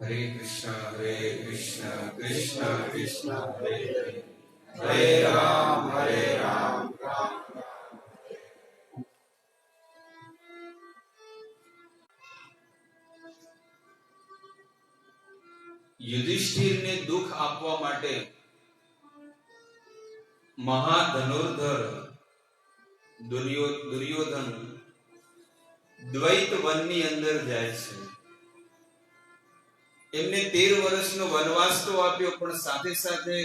हरे कृष्ण कृष्ण कृष्ण हरे हरे, हरे राम राम राम। યુધિષ્ઠિરને દુઃખ આપવા માટે મહાધનુર્ધર દુર્યોધન દ્વૈત વનની અંદર જાય છે. એમને 13 વર્ષનો વનવાસ તો આપ્યો, પણ સાથે સાથે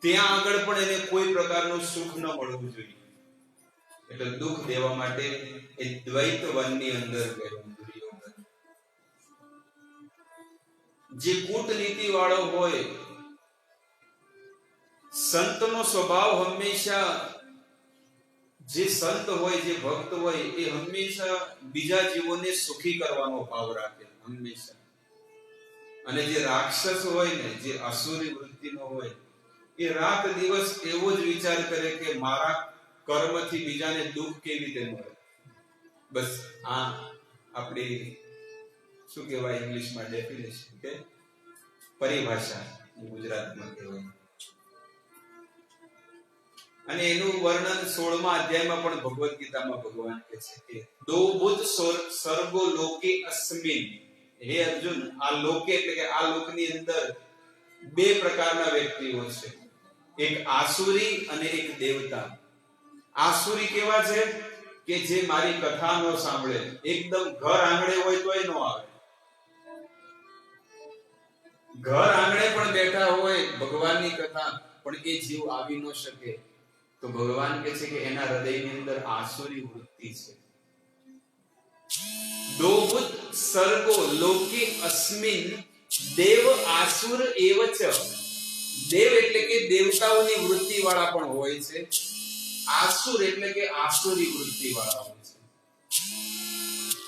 ત્યાં આગળ પણ એને કોઈ પ્રકારનું સુખ ન મળવું જોઈએ, એટલે દુઃખ દેવા માટે એ દ્વૈત વનની અંદર ગયો દુર્યોધન. જે કૂટનીતિ વાળો હોય, સંતનો સ્વભાવ હંમેશા, જે સંત હોય, જે ભક્ત હોય, એ હંમેશા બીજા જીવોને સુખી કરવાનો ભાવ રાખે હંમેશા. અને જે રાક્ષસ હોય ને, જે આસુરી વૃત્તિનો હોય, એ રાત દિવસ એવો જ વિચાર કરે કે મારા કર્મથી બીજાને દુઃખ કેવી રીતે મળે. બસ આ આપણી શું કહેવાય ઇંગ્લિશમાં ડેફિનેશન કે પરિભાષા ગુજરાતમાં કહેવાય. અને એનું વર્ણન 16મા અધ્યાયમાં પણ ભગવદ ગીતામાં ભગવાન કહે છે કે દો બુદ્ધ સર્ગો લોકે અસ્મિન. હે અર્જુન, આ લોકે એટલે કે આ લોકની અંદર 2 પ્રકારના વ્યક્તિઓ છે, એક આસુરી અને એક દેવતા. આસુરી કેવા છે કે જે મારી કથા ન સાંભળે, એકદમ ઘર આંગણે હોય તોય ન આવે, ઘર આંગણે પણ બેઠા હોય ભગવાનની કથા, પણ એ જીવ આવી ન શકે, તો ભગવાન કહે છે કે એના હૃદયની અંદર આસુરી વૃત્તિ છે. દો બુદ્ધ સર્ગો લોકે અસ્મિન દેવ આસુર એવચ. દેવ એટલે કે દેવતાઓની વૃત્તિ વાળા પણ હોય છે, આસુર એટલે કે આસુરી વૃત્તિ વાળા હોય છે.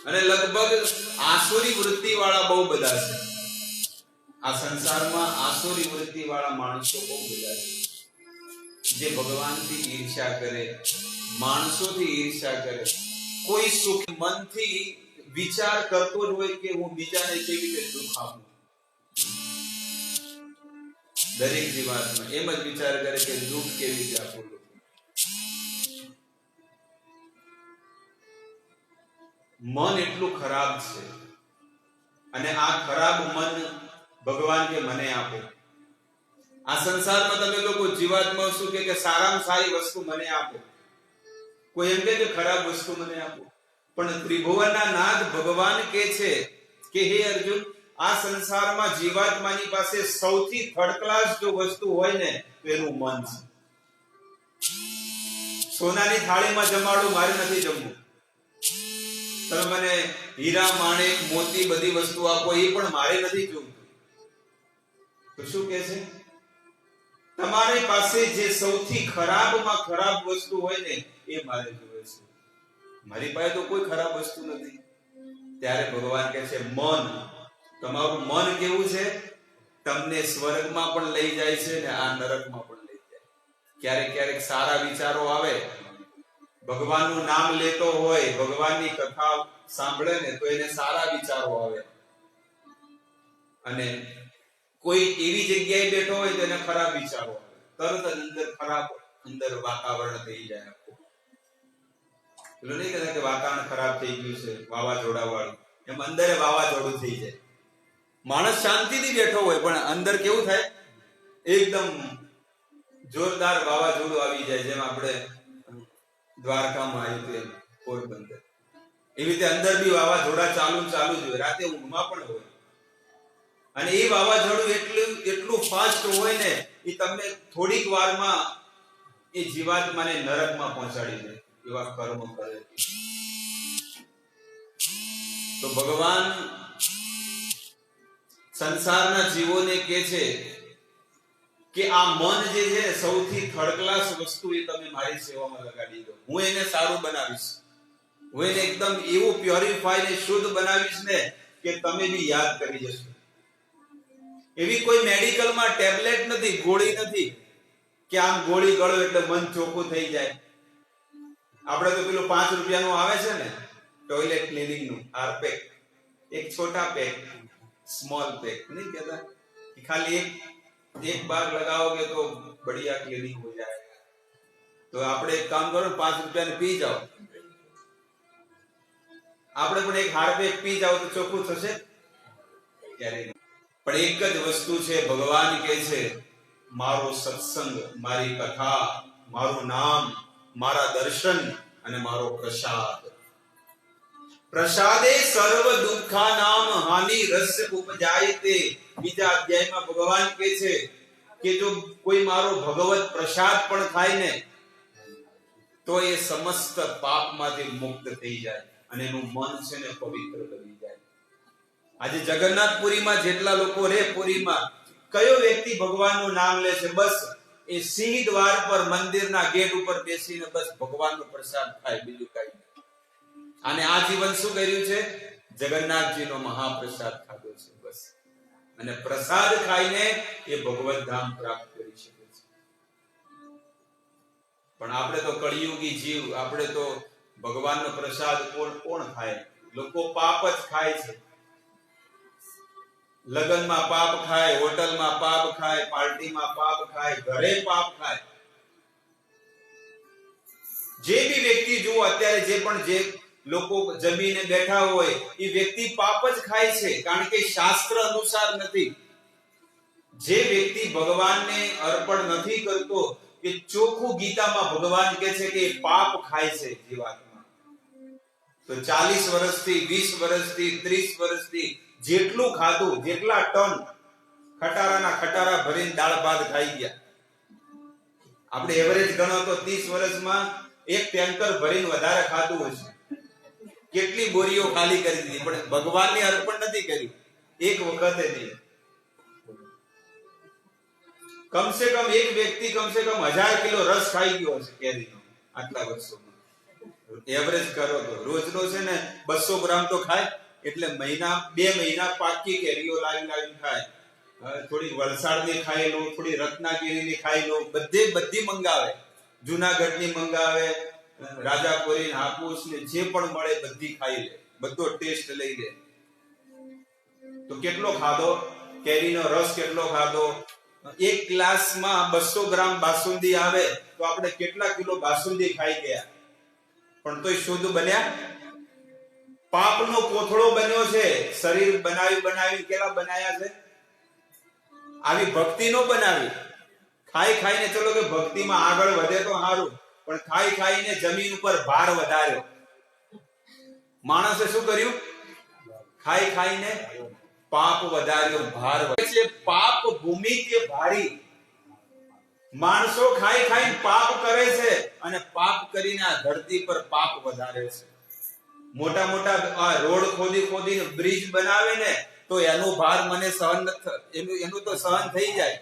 અને લગભગ આસુરી વૃત્તિ વાળા બહુ બધા છે આ સંસારમાં. આસુરી વૃત્તિ વાળા માણસો બહુ બધા છે, જે ભગવાનથી ઈર્ષ્યા કરે, માણસોથી ઈર્ષ્યા કરે, કોઈ સુખ મનથી વિચાર કરતો જ હોય કે હું બીજાને કેવી રીતે દુઃખ આપું. દરેક જીવાત્મા એમ જ વિચાર કરે કે દુઃખ કેવી રીતે આપું. મન એટલું ખરાબ છે, અને આ ખરાબ મન ભગવાન કે મને આપો. આ સંસારમાં તમે લોકો જીવાત્મા શું કે સારામાં સારી વસ્તુ મને આપો, કોઈ એમ કે ખરાબ વસ્તુ મને આપો. પણ ત્રિભુવનના નાથ ભગવાન કહે છે કે હે અર્જુન, આ સંસારમાં જીવાત્માની પાસે સૌથી થર્ડ ક્લાસ જો વસ્તુ હોય ને તો એનું મન છે. સોનાની થાળીમાં જમાડું, મારે નથી જમવું. તમે મને હીરા માણેક મોતી બધી વસ્તુ આપો, એ પણ મારે નથી જોઈતું. તો શું કહે છે? તમારી પાસે જે સૌથી ખરાબમાં ખરાબ વસ્તુ હોય ને એ મારે જોઈએ છે, મારી પાસે તો કોઈ ખરાબ વસ્તુ નથી. ત્યારે ભગવાન કહે છે મન, તમારું મન કેવું છે? તમને સ્વર્ગમાં પણ લઈ જાય છે ને આ નરકમાં પણ લઈ જાય. ક્યારેક ક્યારેક સારા વિચારો આવે, ભગવાનનું નામ લેતો હોય, ભગવાનની કથા સાંભળે ને તો એને સારા વિચારો આવે, અને કોઈ એવી જગ્યાએ બેઠો હોય તો એને ખરાબ વિચારો આવે, તરત અંદર ખરાબ અંદર વાતાવરણ થઈ જાય. પેલું નહીં કહેતા કે વાતાવરણ ખરાબ થઈ ગયું છે વાવાઝોડા વાળું, એમ અંદર વાવાઝોડું થઈ જાય. માણસ શાંતિથી બેઠો હોય પણ અંદર કેવું થાય? એકદમ જોરદાર વાવાઝોડું આવી જાય, જેમ આપણે દ્વારકામાં આવ્યું હતું પોરબંદર, એવી રીતે અંદર બી વાવાઝોડા ચાલુ જ હોય, રાતે ઊંઘમાં પણ હોય. અને એ વાવાઝોડું એટલું ફાસ્ટ હોય ને, એ તમને થોડીક વારમાં એ જીવાત્માને નરકમાં પહોંચાડી દે, એવા કર્મ કરે. તો ભગવાન સંસારના જીવોને કહે છે કે આ મન જે છે સૌથી થર્ડ ક્લાસ વસ્તુ, એ તમે મારી સેવામાં લગાડી દો. હું એને સારું બનાવીશ, હું એને એકદમ એવું પ્યોરિફાઈ ને શુદ્ધ બનાવીશ ને કે તમે બી યાદ કરી જશો. એવી કોઈ મેડિકલમાં ટેબ્લેટ નથી, ગોળી નથી કે આમ ગોળી ગળો એટલે મન ચોખ્ખું થઈ જાય. આપણે તો પેલું 5 રૂપિયાનું આવે છે ને ટોયલેટ ક્લીનિંગ નું હાર્પેક, એક છોટા પેક, स्मॉल पैक नहीं कहता कि खाली एक बार लगाओगे तो बढ़िया क्लीनिंग हो जाएगा। तो આપણે એક કામ કરો, 5 રૂપિયાને પી જાઓ, આપણે પણ એક હાર પેક પી જાઓ તો ચોખ્ખું થશે ક્યારે નહીં। પણ એક જ વસ્તુ છે, ભગવાન કહે છે મારો સત્સંગ, મારી કથા, મારું નામ, મારા દર્શન અને મારો પ્રસાદ। પ્રસાદે સર્વ દુઃખાનામ હાનિ રસ ઉપજાયતે। બીજા અધ્યાયમાં ભગવાન કહે છે કે જો કોઈ મારો ભગવત પ્રસાદ પણ ખાય ને તો એ સમસ્ત પાપમાંથી મુક્ત થઈ જાય અને એનું મન છે ને પવિત્ર બની જાય। આજે જગન્નાથપુરીમાં જેટલા લોકો રે પુરીમાં, કયો વ્યક્તિ ભગવાનનું નામ લે છે? બસ એ સિંહ દ્વાર પર મંદિરના ગેટ ઉપર બેસીને બસ ભગવાનનો પ્રસાદ ખાય, બીજું કઈ નહીં। અને આ જીવન શું કર્યું છે? જગન્નાથજીનો મહાપ્રસાદ ખાધો છે બસ। અને પ્રસાદ ખાઈને એ ભગવત ધામ પ્રાપ્ત કરી શકે છે। પણ આપણે તો કળિયુગી જીવ, આપણે તો ભગવાનનો પ્રસાદ કોણ ખાય? લોકો પાપ જ ખાય છે। લગ્નમાં પાપ ખાય, હોટલમાં પાપ ખાય, પાર્ટીમાં પાપ ખાય, ઘરે પાપ ખાય। જે બી વ્યક્તિ જુઓ અત્યારે, જે લોકો જમીને બેઠા હોય એ વ્યક્તિ પાપ જ ખાય છે, કારણ કે શાસ્ત્ર અનુસાર નથી। જે વ્યક્તિ ભગવાનને અર્પણ નથી કરતો, કે ચોખ્ખું ગીતામાં ભગવાન કહે છે કે પાપ ખાય છે જીવાત્મા। તો 40 વર્ષથી, 20 વર્ષથી, 30 વર્ષથી જેટલું ખાધું, જેટલા ટન ખટારાના ખટારા ભરીને દાળ ભાત ખાઈ ગયા, આપણે એવરેજ ગણો તો 30 વર્ષમાં એક ટેન્કર ભરીને વધારે ખાધું હશે। કેટલી બોરીઓ ખાલી કરી દીધી, પણ ભગવાનને અર્પણ નથી કર્યું એક વખતે નહીં। કમસે કમ એક વ્યક્તિ કમસે કમ 1000 કિલો રસ ખાઈ ગયો હશે કેરીનો આટલા વર્ષોમાં। એવરેજ કરો તો રોજનો છે ને 200 ગ્રામ તો ખાય, એટલે 2 મહિના પાકી કેરીઓ લાવીને ખાય। થોડી વલસાડની ખાઈ લો, થોડી રત્નાગીરીની ખાઈ લો, બધી મંગાવે, જુનાગઢની મંગાવે, રાજાપુરી, હાપુસ ને જે પણ મળે બધી ખાઈ લે, બધો ટેસ્ટ લઈ લે। તો કેટલો ખાધો કેરીનો રસ, કેટલો ખાધો? એક ગ્લાસમાં 200 ગ્રામ બાસુંદી આવે તો આપણે કેટલા કિલો બાસુંદી ખાઈ ગયા, પણ તોય શુદ્ધ બન્યા? પાપનો કોથળો બન્યો છે। શરીર બનાવી કેટલા બનાયા છે? આવી ભક્તિ નો બનાવી। ખાઈને ચલો કે ભક્તિમાં આગળ વધે તો સારું, પણ ખાઈને જમીન ઉપર ભાર વધાર્યો। માણસે શું કર્યું? ખાઈને પાપ વધાર્યો, ભાર વધાર્યો। પાપ ભૂમિ કે ભારી। માણસો ખાઈને પાપ કરે છે અને પાપ કરીને આ ધરતી પર પાપ વધારે છે। મોટા રોડ ખોદીને બ્રિજ બનાવે ને તો એનો ભાર મને સહન એનું તો સહન થઈ જાય।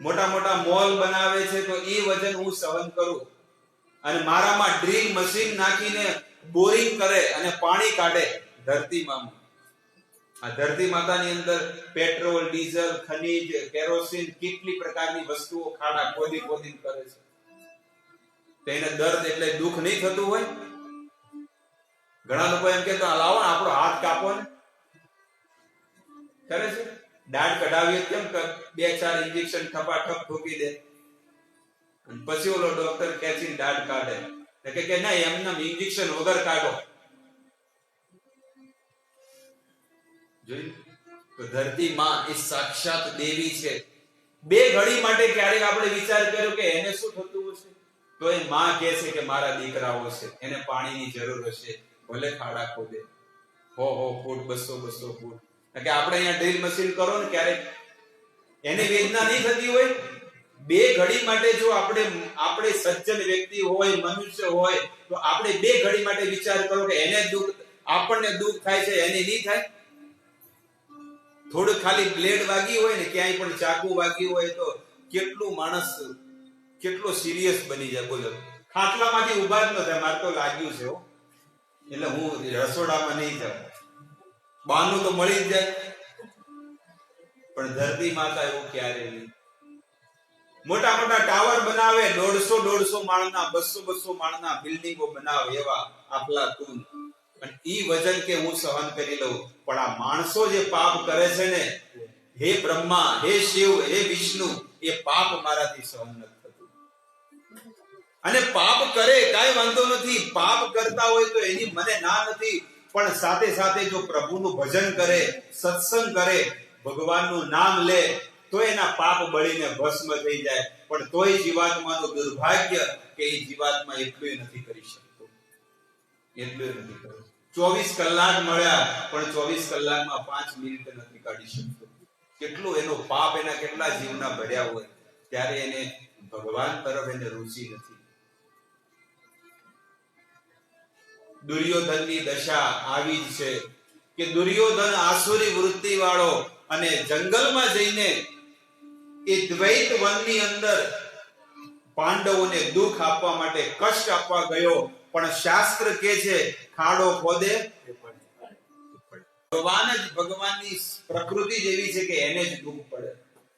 મોટા મોલ બનાવે છે તો એ વજન હું સહન કરું, અને મારામાં ડ્રીલ મશીન નાખીને બોરિંગ કરે અને પાણી કાઢે ધરતીમાં। આ ધરતી માતાની અંદર પેટ્રોલ, ડીઝલ, ખનીજ, કેરોસીન, કેટલી પ્રકારની વસ્તુઓ ખાડા ખોદીને કરે છે। તો એને દર્દ એટલે દુઃખ નહીં થતું હોય? ઘણા લોકો એમ કે લાવો ને આપણો હાથ કાપો ને, કરે છે? દાઢ કઢાવીએ કેમ 2-4 ઇન્જેક્શન ઠપાઠપ ઠોકી દે, અને પછી ઓલો ડોક્ટર ખેંચીને દાઢ કાઢે કે ના, એમને ઇન્જેક્શન વગર કાઢો। જોયું? તો ધરતી માં એ સાક્ષાત દેવી છે। 2 ઘડી માટે ક્યારેક આપણે વિચાર કર્યો કે એને શું થતું હશે? તો એ માં કહે છે કે મારા દીકરાઓ છે, એને પાણીની જરૂર હશે, ભલે ખાડા ખોદે, 100 ફૂટ, 200 ફૂટ। કે આપણે અહીંયા ડ્રીલ મશીન કરો ને, ક્યારેક એને વેદના નહીં થતી હોય? 2 ઘડી માટે જો આપણે સજ્જન વ્યક્તિ હોય, મનુષ્ય હોય, તો આપણે 2 ઘડી માટે વિચાર કરો કે એને દુઃખ, આપણને દુઃખ થાય છે, એને નહીં થાય? થોડું ખાલી બ્લેડ વાગી હોય ને, ક્યાંય પણ ચાકુ વાગી હોય તો કેટલું માણસ કેટલો સિરિયસ બની જાય। બોલો, ખાટલામાંથી ઊભા જ ન થાય, મારે તો લાગ્યું છે એટલે હું રસોડામાં નહીં જાઉં, બહાનું તો મળી જ જાય। પણ ધરતી માતા એવું ક્યારે નહીં। મોટા ટાવર બનાવે, 150 માળના, 200 માળના બિલ્ડિંગો બનાવે, એવા અફલાતુન અને ઈ વજન કે હું સહન કરી લઉં, પણ આ માણસો જે પાપ કરે છે ને, હે બ્રહ્મા, હે શિવ, હે વિષ્ણુ, એ પાપ મારાથી સહન નથી થતું. અને પાપ કરે કાઈ વાંધો નથી, પાપ કરતા હોય તો એની મને ના નથી, પણ સાથે સાથે જો પ્રભુનું ભજન કરે, સત્સંગ કરે, ભગવાનનું નામ લે, તો એના પાપ બળીને ભસ્મ થઈ જાય. પણ તોય જીવાત્માનું દુર્ભાગ્ય કે એ જીવાત્મા એટલું નથી કરી શકતો, એટલું નથી કરતો. 24 કલાક મળ્યા પણ 24 કલાકમાં 5 મિનિટ નથી કાઢી શકતો. કેટલું એનો પાપ એના કેટલા જીવના ભર્યા હોય, ત્યારે એને ભગવાન તરફ એને રુચિ નથી. દુર્યોધનની દશા આવી જ છે કે દુર્યોધન આસુરી વૃત્તિ વાળો અને જંગલમાં જઈને એ દ્વૈત વનની અંદર પાંડવોને દુઃખ આપવા માટે, કષ્ટ આપવા ગયો. પણ શાસ્ત્ર કહે છે ખાડો ખોદે ભગવાન જ, ભગવાનની પ્રકૃતિ જેવી છે કે એને જ દુઃખ પડે,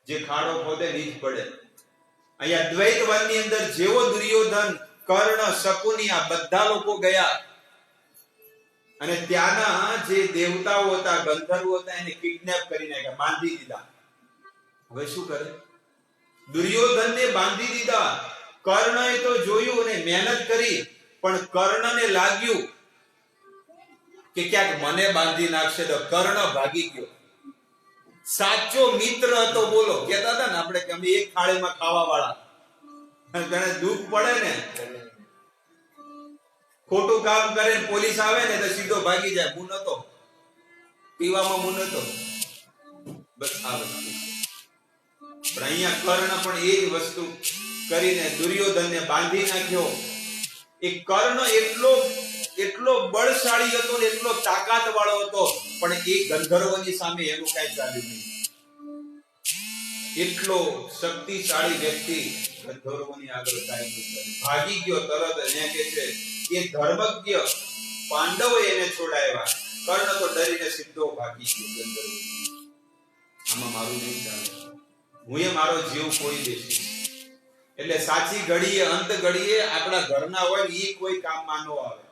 જે ખાડો ખોદે એ જ પડે. અહીંયા દ્વૈત વનની અંદર જેવો દુર્યોધન, કર્ણ, શકુની આ બધા લોકો ગયા અને ત્યાંના જે દેવતાઓ હતા, ગંધર્વો હતા, એને કિડનેપ કરી નાખ્યા, બાંધી દીધા. હવે શું કરે? દુર્યોધનને બાંધી દીધા. કર્ણએ તો જોયું અને મહેનત કરી, પણ કર્ણને લાગ્યું કે ક્યાંક મને બાંધી નાખશે, તો કર્ણ ભાગી ગયો. સાચો મિત્ર હતો. બોલો, કહેતા હતા ને આપણે કે અમે એક થાળીમાં ખાવા વાળા. તને દુઃખ પડે ને, ખોટું કામ કરે, પોલીસ આવે ને તો સીધો ભાગી જાય. હું નતો પીવામાં, હું નતો. બસ આ વસ્તુ છે. પણ અહીંયા કર્ણ પણ એ જ વસ્તુ કરીને દુર્યોધનને બાંધી નાખ્યો. એ કર્ણ એટલો બળશાળી હતો ને એટલો તાકાત વાળો હતો, પણ એ ગંધર્વની સામે એનું કઈ ચાલ્યું નહીં. એટલો શક્તિશાળી વ્યક્તિ ગંધર્વોની આગળ કાંઈ નહીં ચાલ્યું. ભાગી ગયો તરત. એને કે છે એ ધર્મજ્ઞ પાંડવો એને છોડાવ્યા. કર્ણ તો ડરીને સીધો ભાગી ગયો ગંધર્વ. આમાં મારું નહીં ચાલે, હું એ મારો જીવ કોઈ દેશે. એટલે સાચી ઘડીએ, અંત ઘડીએ આપણા ઘરના હોય એ કોઈ કામમાં ન આવે.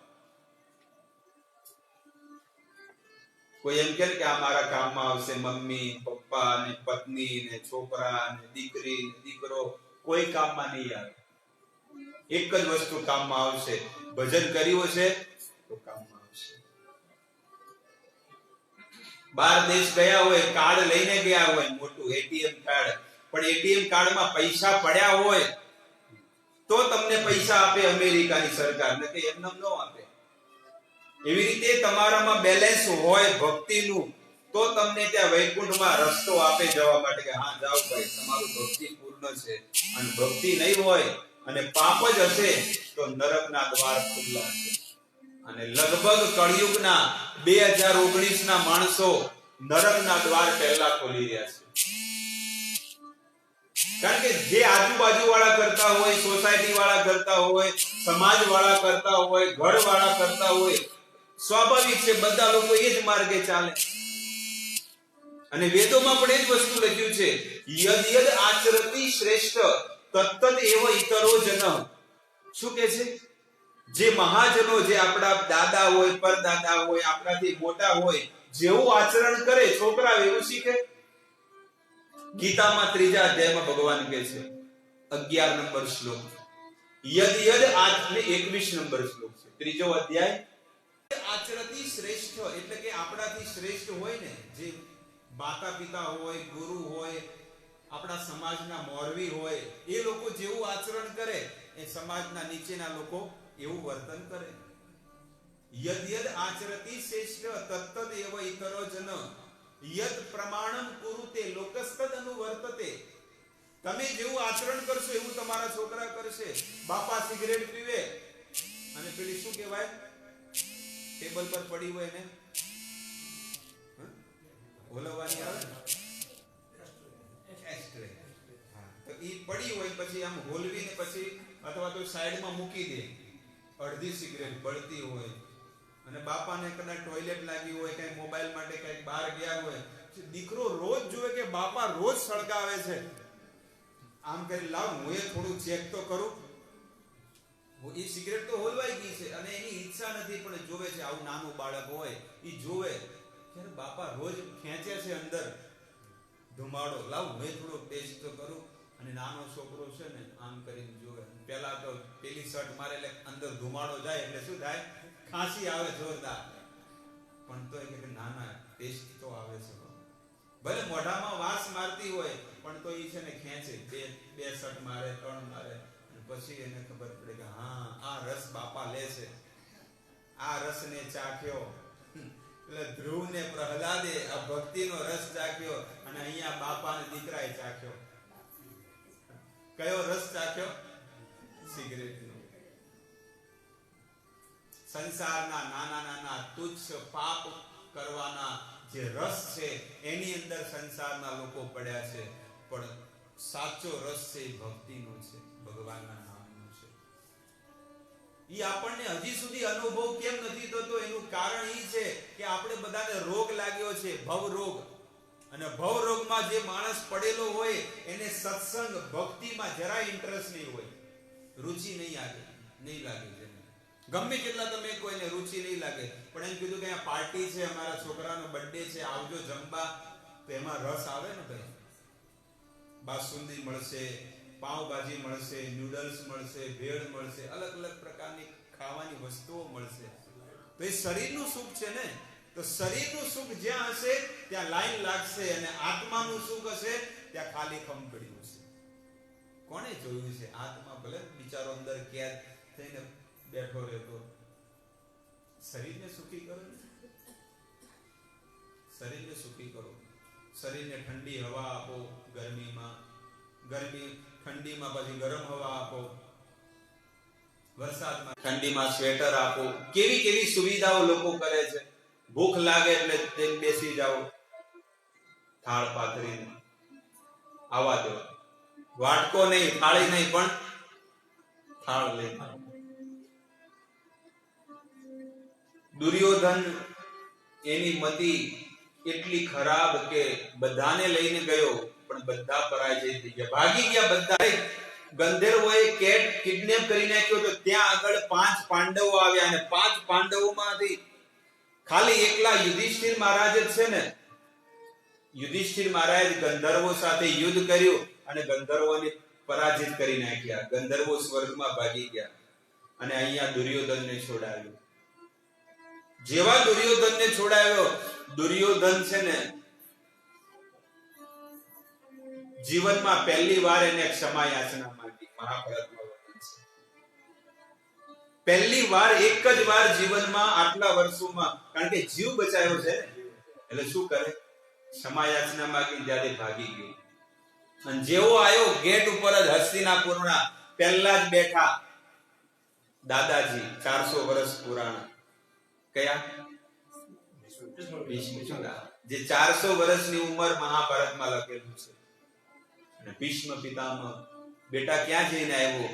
કોઈ એમ કે આ મારા કામમાં આવશે મમ્મી, પપ્પા ને પત્ની ને છોકરા ને દીકરી ને દીકરો, કોઈ કામમાં નહીં આવે. એક જ વસ્તુ કામમાં આવશે, ભજન કર્યું હશે તો કામમાં આવશે. બાર દેશ ગયા હોય, કાર્ડ લઈને ગયા હોય, મોટું એટીએમ કાર્ડ, પણ એટીએમ કાર્ડમાં પૈસા પડ્યા હોય તો તમને પૈસા આપે અમેરિકાની સરકાર, ને કે એમને ન આપે. એવી રીતે તમારામાં બેલેન્સ હોય ભક્તિનું તો તમને ત્યાં વૈકુંઠમાં રસ્તો આપે જવા માટે કે હા જાઓ ભાઈ, તમારું ભક્તિ પૂર્ણ છે. અને ભક્તિ નહીં હોય અને પાપ જ હશે તો નરકના દ્વાર ખુલ્લા છે. અને લગભગ કળિયુગના 2019 ના માણસો નરકના દ્વાર પહેલા ખોલી રહ્યા છે. કારણ કે જે આજુબાજુ વાળા કરતા હોય, સોસાયટી વાળા કરતા હોય, સમાજ વાળા કરતા હોય, ઘર વાળા કરતા હોય, સ્વાભાવિક છે બધા લોકો એ જ માર્ગે ચાલે. અને વેદોમાં પણ એ જ વસ્તુ લખ્યું છે, યદ યદ આચરતિ શ્રેષ્ઠ તત્તદ એવ ઇતરો જન. શું કે છે? જે મહાજનો, જે આપણા દાદા હોય, પરદાદા હોય, આપણાથી મોટા હોય, જેવું આચરણ કરે છોકરા એવું શીખે. ગીતામાં 3જા અધ્યાયમાં ભગવાન કહે છે, 11 નંબર શ્લોક, યદ યદ 21 નંબર શ્લોક છે, 3જો અધ્યાય. આચરતી શ્રેષ્ઠ એટલે કે આપણાથી શ્રેષ્ઠ હોય ને, જે માતા પિતા હોય, ગુરુ હોય, આપણા સમાજના મોરવી હોય, એ લોકો જેવું આચરણ કરે એ સમાજના નીચેના લોકો એવું વર્તન કરે. યદ યદ આચરતી શ્રેષ્ઠ તત્તદ એવ ઇતરો જન યદ પ્રમાણમ કુરુતે લોકસ્તદ અનુવર્તતે. તમે જેવું આચરણ કરશો એવું તમારા છોકરા કરશે. બાપા સિગરેટ પીવે અને પેલી શું કહેવાય, ટેબલ પર પડી હોય ને ઓલવવાની આવે ને, તો ઈ પડી હોય પછી આમ હોલવીને પછી અથવા તો સાઈડમાં મૂકી દે. અડધી સિગરેટ બળતી હોય અને બાપાને કદાચ ટોયલેટ લાગી હોય, કઈ મોબાઈલ માટે કઈ બહાર ગયા હોય, દીકરો રોજ જોવે કે બાપા રોજ સળગાવે છે, આમ કરી લાવ હું એ થોડું ચેક તો કરું. એ સિગરેટ તો હોલવાઈ ગઈ છે અને એની ઈચ્છા નથી, પણ જોવે છે. આવું નાનું બાળક હોય એ જોવે ત્યારે બાપા રોજ ખેંચે છે અંદર ધુમાડો, લાવ મેં થોડો ટેસ્ટ તો કરું. અને નાનો છોકરો છે ને આમ કરીને જોવે. પેલા તો પેલી શર્ટ મારે એટલે અંદર ધુમાડો જાય એટલે શું થાય, ખાંસી આવે જોરદાર. પણ તો કે ના ના ટેસ્ટ તો આવે છે. ભલે મોઢામાં વાસ મારતી હોય પણ તો એ છે ને ખેંચે, બે શર્ટ મારે, 3 મારે. પછી એને ખબર પડે કે હા આ રસ બાપા લે છે, આ રસને ચાખ્યો. એટલે ધ્રુવ ને પ્રહલાદે આ ભક્તિનો રસ ચાખ્યો અને અહીંયા બાપા ને દીકરાએ ચાખ્યો. કયો રસ ચાખ્યો? સિગરેટનો. સંસારના નાના નાના તુચ્છ પાપ કરવાના જે રસ છે એની અંદર સંસારના લોકો પડ્યા છે, પણ સાચો રસ છે ભક્તિનો છે, ભગવાનના નામનો છે. ઈ આપણને હજી સુધી અનુભવ કેમ નથી થતો? એનું કારણ ઈ છે કે આપણે બધાને રોગ લાગ્યો છે, ભવ રોગ. અને ભવ રોગમાં જે માણસ પડેલો હોય એને સત્સંગ ભક્તિમાં જરાય ઇન્ટરેસ્ટ નહીં હોય, રુચિ નહીં લાગે. ગમે કેટલા તમે કોઈને રુચિ નહીં લાગે, પણ એમ કીધું કે આ પાર્ટી છે, અમારા છોકરાનો બર્થડે છે, આવજો જમવા, તો એમાં રસ આવે ને ભાઈ. બાસુંદી મળશે, પાવભાજી મળશે, નૂડલ્સ મળશે, ભેળ મળશે, અલગ અલગ પ્રકારની ખાવાની વસ્તુઓ મળશે. તો એ શરીરનું સુખ છે ને, તો શરીરનું સુખ જ્યાં હશે ત્યાં લાઈન લાગશે, અને આત્માનું સુખ હશે ત્યાં ખાલી ખમ પડ્યું હશે. કોણે જોયું છે આત્મા ભલે બિચારો અંદર કેદ થઈને બેઠો રહેતો, શરીરને સુખી કરો, શરીરને સુખી કરો. શરીરને ઠંડી હવા આપો, ઠંડીમાં પછી ગરમ હવા આપો, વરસાદમાં ઠંડીમાં સ્વેટર આપો. કેવી કેવી સુવિધાઓ લોકો કરે છે. ભૂખ લાગે એટલે બેસી જાઓ, થાળ પાથરીને આવા દો, વાટકો નહીં, થાળી નહીં, પણ થાળ લઈ. દુર્યોધન એની મતિ એટલી ખરાબ કે બધાને લઈને ગયો પણ બધા પરાજય થઈ ગયા, ભાગી ગયા બધા. ગંધર્વોએ કિડનેપ કરી નાખ્યો તો ત્યાં આગળ 5 પાંડવો આવ્યા, અને 5 પાંડવોમાંથી ખાલી એકલા યુધિષ્ઠિર મહારાજ જ છે ને. યુધિષ્ઠિર મહારાજ ગંધર્વો સાથે યુદ્ધ કર્યું અને ગંધર્વોને પરાજિત કરી નાખ્યા. ગંધર્વો સ્વર્ગમાં ભાગી ગયા અને અહીંયા દુર્યોધનને છોડાવ્યો. જેવા દુર્યોધનને છોડાવ્યો, દુર્યોધન છે ને જીવનમાં પહેલી વાર એને ક્ષમા યાચના માંગી. મહાભારતમાં વર્ણન છે. પહેલી વાર, એક જ વાર જીવનમાં આટલા વર્ષોમાં, કારણ કે જીવ બચાવ્યો છે ને, એટલે શું કરે, ક્ષમા યાચના માંગી, ત્યારે ભાગી ગયો. અને જેવો આવ્યો ગેટ ઉપર જ હસ્તિનાપુરના પહેલા જ બેઠા દાદાજી, 400 વર્ષ પુરાણા. કયા? ભીષ્મ. જે 400 વર્ષની ઉંમર મહાભારતમાં લખેલું છે. અને ભીષ્મ પિતામહ, બેટા ક્યાં જઈને આવ્યો?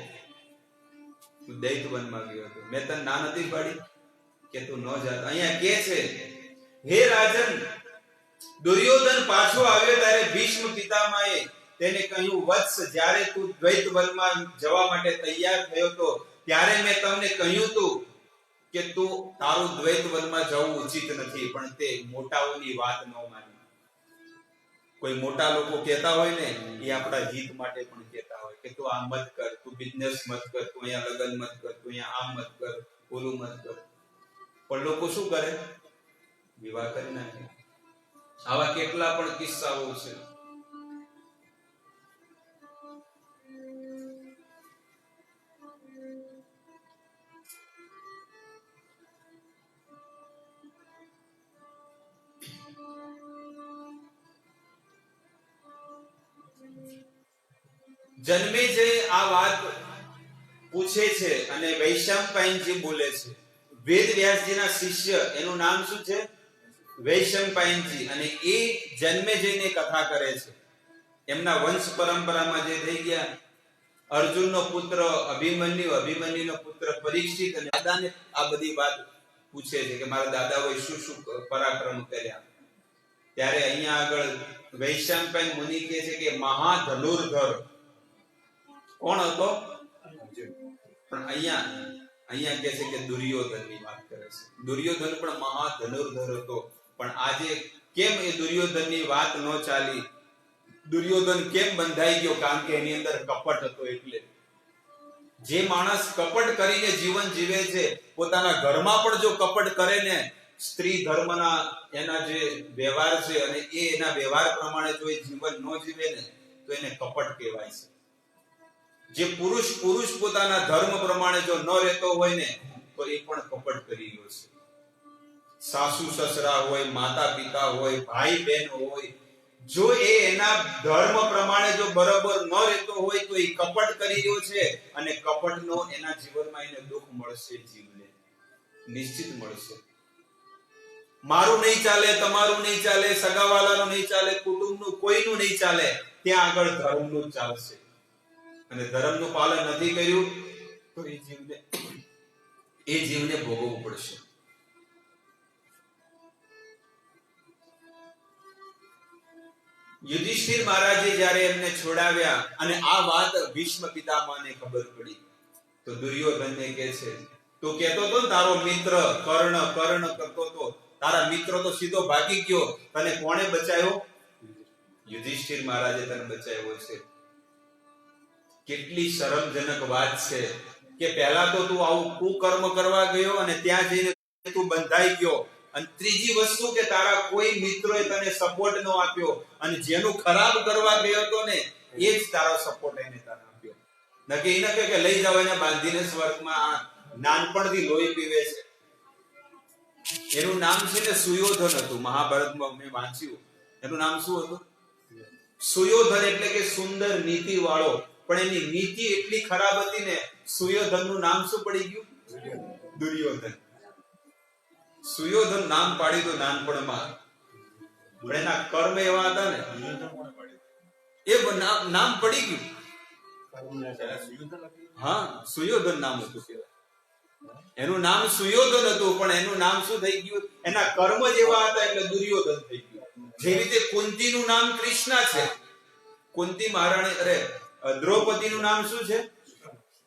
તું દૈત્યવનમાં ગયો હતો, મેં તને ના નથી પાડી કે તું ન જાત. અહીંયા કે છે, હે રાજન, દુર્યોધન પાછો આવ્યો ત્યારે ભીષ્મ પિતામહે તેને કહ્યું, વત્સ, જ્યારે તું દ્વૈતવનમાં જવા માટે તૈયાર થયો તો ત્યારે મેં તમને કહ્યું તું કે તું તારું દ્વૈતવનમાં જવું ઉચિત નથી, પણ તે મોટાઓની વાત ન માની. કોઈ મોટા લોકો કહેતા હોય ને, એ આપણા હિત માટે પણ કહેતા હોય કે તું આ મત કર, તું બિઝનેસ મત કર, તું અહીંયા લગ્ન મત કર, તું અહીંયા આમ મત કર, ઓલું મત કર. પણ લોકો શું કરે? વિવાહ કરી નાખે. આવા કેટલા પણ કિસ્સાઓ છે. જન્મેજય આ વાત પૂછે છે અને વૈશંપાયનજી બોલે છે. વેદ વ્યાસજીના શિષ્ય, એનું નામ શું છે? વૈશંપાયનજી. અને એ જન્મેજયની કથા કરે છે. એમના વંશ પરંપરામાં જે થઈ ગયા, અર્જુનનો પુત્ર અભિમન્યુ, અભિમન્યુનો પુત્ર પરીક્ષિત, અને દાદાને આ બધી વાત પૂછે છે કે મારા દાદાઓએ શું શું પરાક્રમ કર્યા. ત્યારે અહીંયા આગળ વૈશંપાયન મુનિ કહે છે કે મહાધનુર્ધર કોણ હતો? પણ અહીંયા કહે છે કે દુર્યોધનની વાત કરે છે. દુર્યોધન પણ મહા ધનુર્ધર હતો, પણ આજે કેમ એ દુર્યોધનની વાત ન ચાલી? દુર્યોધન કેમ બંધાઈ ગયો? કારણ કે એની અંદર કપટ હતો. એટલે જે માણસ કપટ કરીને જીવન જીવે છે, પોતાના ઘરમાં પણ જો કપટ કરે ને, સ્ત્રી ધર્મના એના જે વ્યવહાર છે અને એ એના વ્યવહાર પ્રમાણે જો એ જીવન ન જીવે ને, તો એને કપટ કહેવાય છે. જે પુરુષ પોતાના ધર્મ પ્રમાણે જો ન રહેતો હોય ને, તો એ પણ કપટ કરી રહ્યો છે. સાસુ સસરા હોય, માતા પિતા હોય, ભાઈ બહેન હોય, જો એ એના ધર્મ પ્રમાણે જો બરાબર ન રહેતો હોય, તો એ કપટ કરી રહ્યો છે. અને કપટનો એના જીવનમાં એને દુઃખ મળશે, જીવને નિશ્ચિત મળશે. મારું નહીં ચાલે, તમારું નહીં ચાલે, સગાવાલાનું નહીં ચાલે, કુટુંબનું કોઈનું નહીં ચાલે, ત્યાં આગળ ધર્મનું ચાલશે. અને ધર્મનું પાલન નથી કર્યું તો એ જીવને ભોગવવું પડશે. યુધિષ્ઠિર મહારાજે જ્યારે એમને છોડાવ્યા અને આ વાત ભીષ્મ પિતામહને ખબર પડી, તો દુર્યોધનને કહે છે, તું કહેતો હતો ને તારો મિત્ર કર્ણ કરતો હતો, તારા મિત્ર તો સીધો ભાગી ગયો, તને કોણે બચાવ્યો? યુધિષ્ઠિર મહારાજે તને બચાવ્યો છે. કેટલી શરમજનક વાત છે કે પહેલા તો તું આવું કુકર્મ કરવા ગયો અને ત્યાં જઈને તું બંધાઈ ગયો, અને ત્રીજી વસ્તુ કે તારા કોઈ મિત્રોએ તને સપોર્ટ ન આપ્યો, અને જેનું ખરાબ કરવા ગયો હતો ને, એ જ તારો સપોર્ટ એને તને આપ્યો. નકે એને કે લઈ જાવ એને બાંધીને સ્વર્ગમાં. નાનપણથી લોહી પીવે છે. એનું નામ છે ને સુયોધન હતું. મહાભારતમાં મેં વાંચ્યું, એનું નામ શું હતું? સુયોધન. એટલે કે સુંદર નીતિ વાળો. પણ એની નીતિ એટલી ખરાબ હતી ને, સુયોધનનું નામ શું પડી ગયું? દુર્યોધન. સુયોધન નામ પાડી તો નાનપણમાં, પણ એના કર્મ એવા હતા ને, એ નામ પડી ગયું. હા, સુયોધન નામ હતું. એનું નામ સુયોધન હતું, પણ એનું નામ શું થઈ ગયું? એના કર્મ જ એવા હતા એટલે દુર્યોધન થઈ ગયું. જે રીતે કુંતીનું નામ કૃષ્ણા છે. કુંતી મહારાણી દ્રૌપદીનું નામ શું છે?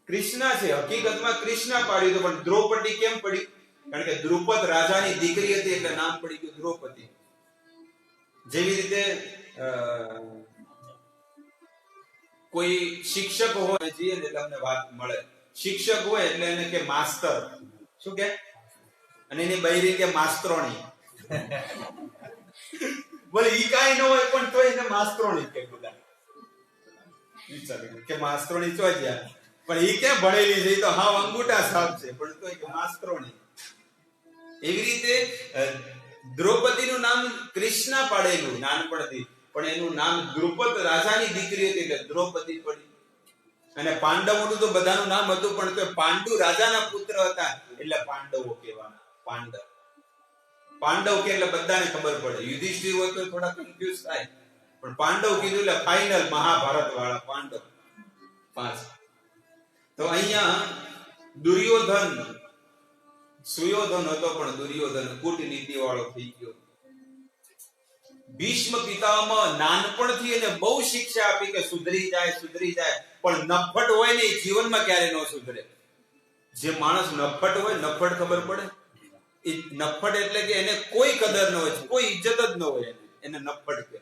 કૃષ્ણા છે. હકીકતમાં કૃષ્ણા પાડ્યું હતું, પણ દ્રૌપદી કેમ પડી? કારણ કે દ્રુપદ રાજાની દીકરી હતી એટલે નામ પડી ગયું દ્રૌપદી. જેવી રીતે કોઈ શિક્ષક હોય જોઈએ ને એટલે અમને વાત મળે. શિક્ષક હોય એટલે એને કે માસ્તર. શું કે? અને એની બૈરી કે માસ્ત્રોણી. બોલે ઈ કાઈ ન હોય પણ તો એને માસ્ત્રોણી કે બધા. કે માસ્ત્રોણી તો ગયા, પણ ઈ કેમ ભણેલી છે? તો હા અંગૂઠા સાફ છે, પણ તો કે માસ્ત્રોણી. એવી રીતે દ્રૌપદીનું નામ કૃષ્ણા પાડેલું નાનપણથી, પણ એનું નામ દ્રુપદ રાજાની દીકરી હતી એટલે દ્રૌપદી પડી. અને પાંડવોનું તો બધાનું નામ હતું, પણ તો પાંડુ રાજાના પુત્ર હતા એટલે પાંડવો કહેવાના. પાંડવ કે એટલે બધાને ખબર પડે. યુધિષ્ઠિર હોય તો થોડા કન્ફ્યુઝ થાય, પણ પાંડવ કીધું એટલે ફાઇનલ મહાભારત વાળા પાંડવ 5. તો અહીંયા દુર્યોધન, સુયોધન હતો પણ દુર્યોધન કૂટનીતિ વાળો થઈ ગયો. ભીષ્મ પિતામહ નાનપણથી એને બહુ શિક્ષા આપી કે સુધરી જાય, પણ નફટ હોય ને જીવનમાં ક્યારે ન સુધરે. જે માણસ નફટ હોય, નફટ ખબર પડે? એ નફટ એટલે કે એને કોઈ કદર ન હોય, કોઈ ઇજ્જત જ ન હોય, એને નફટ કહે.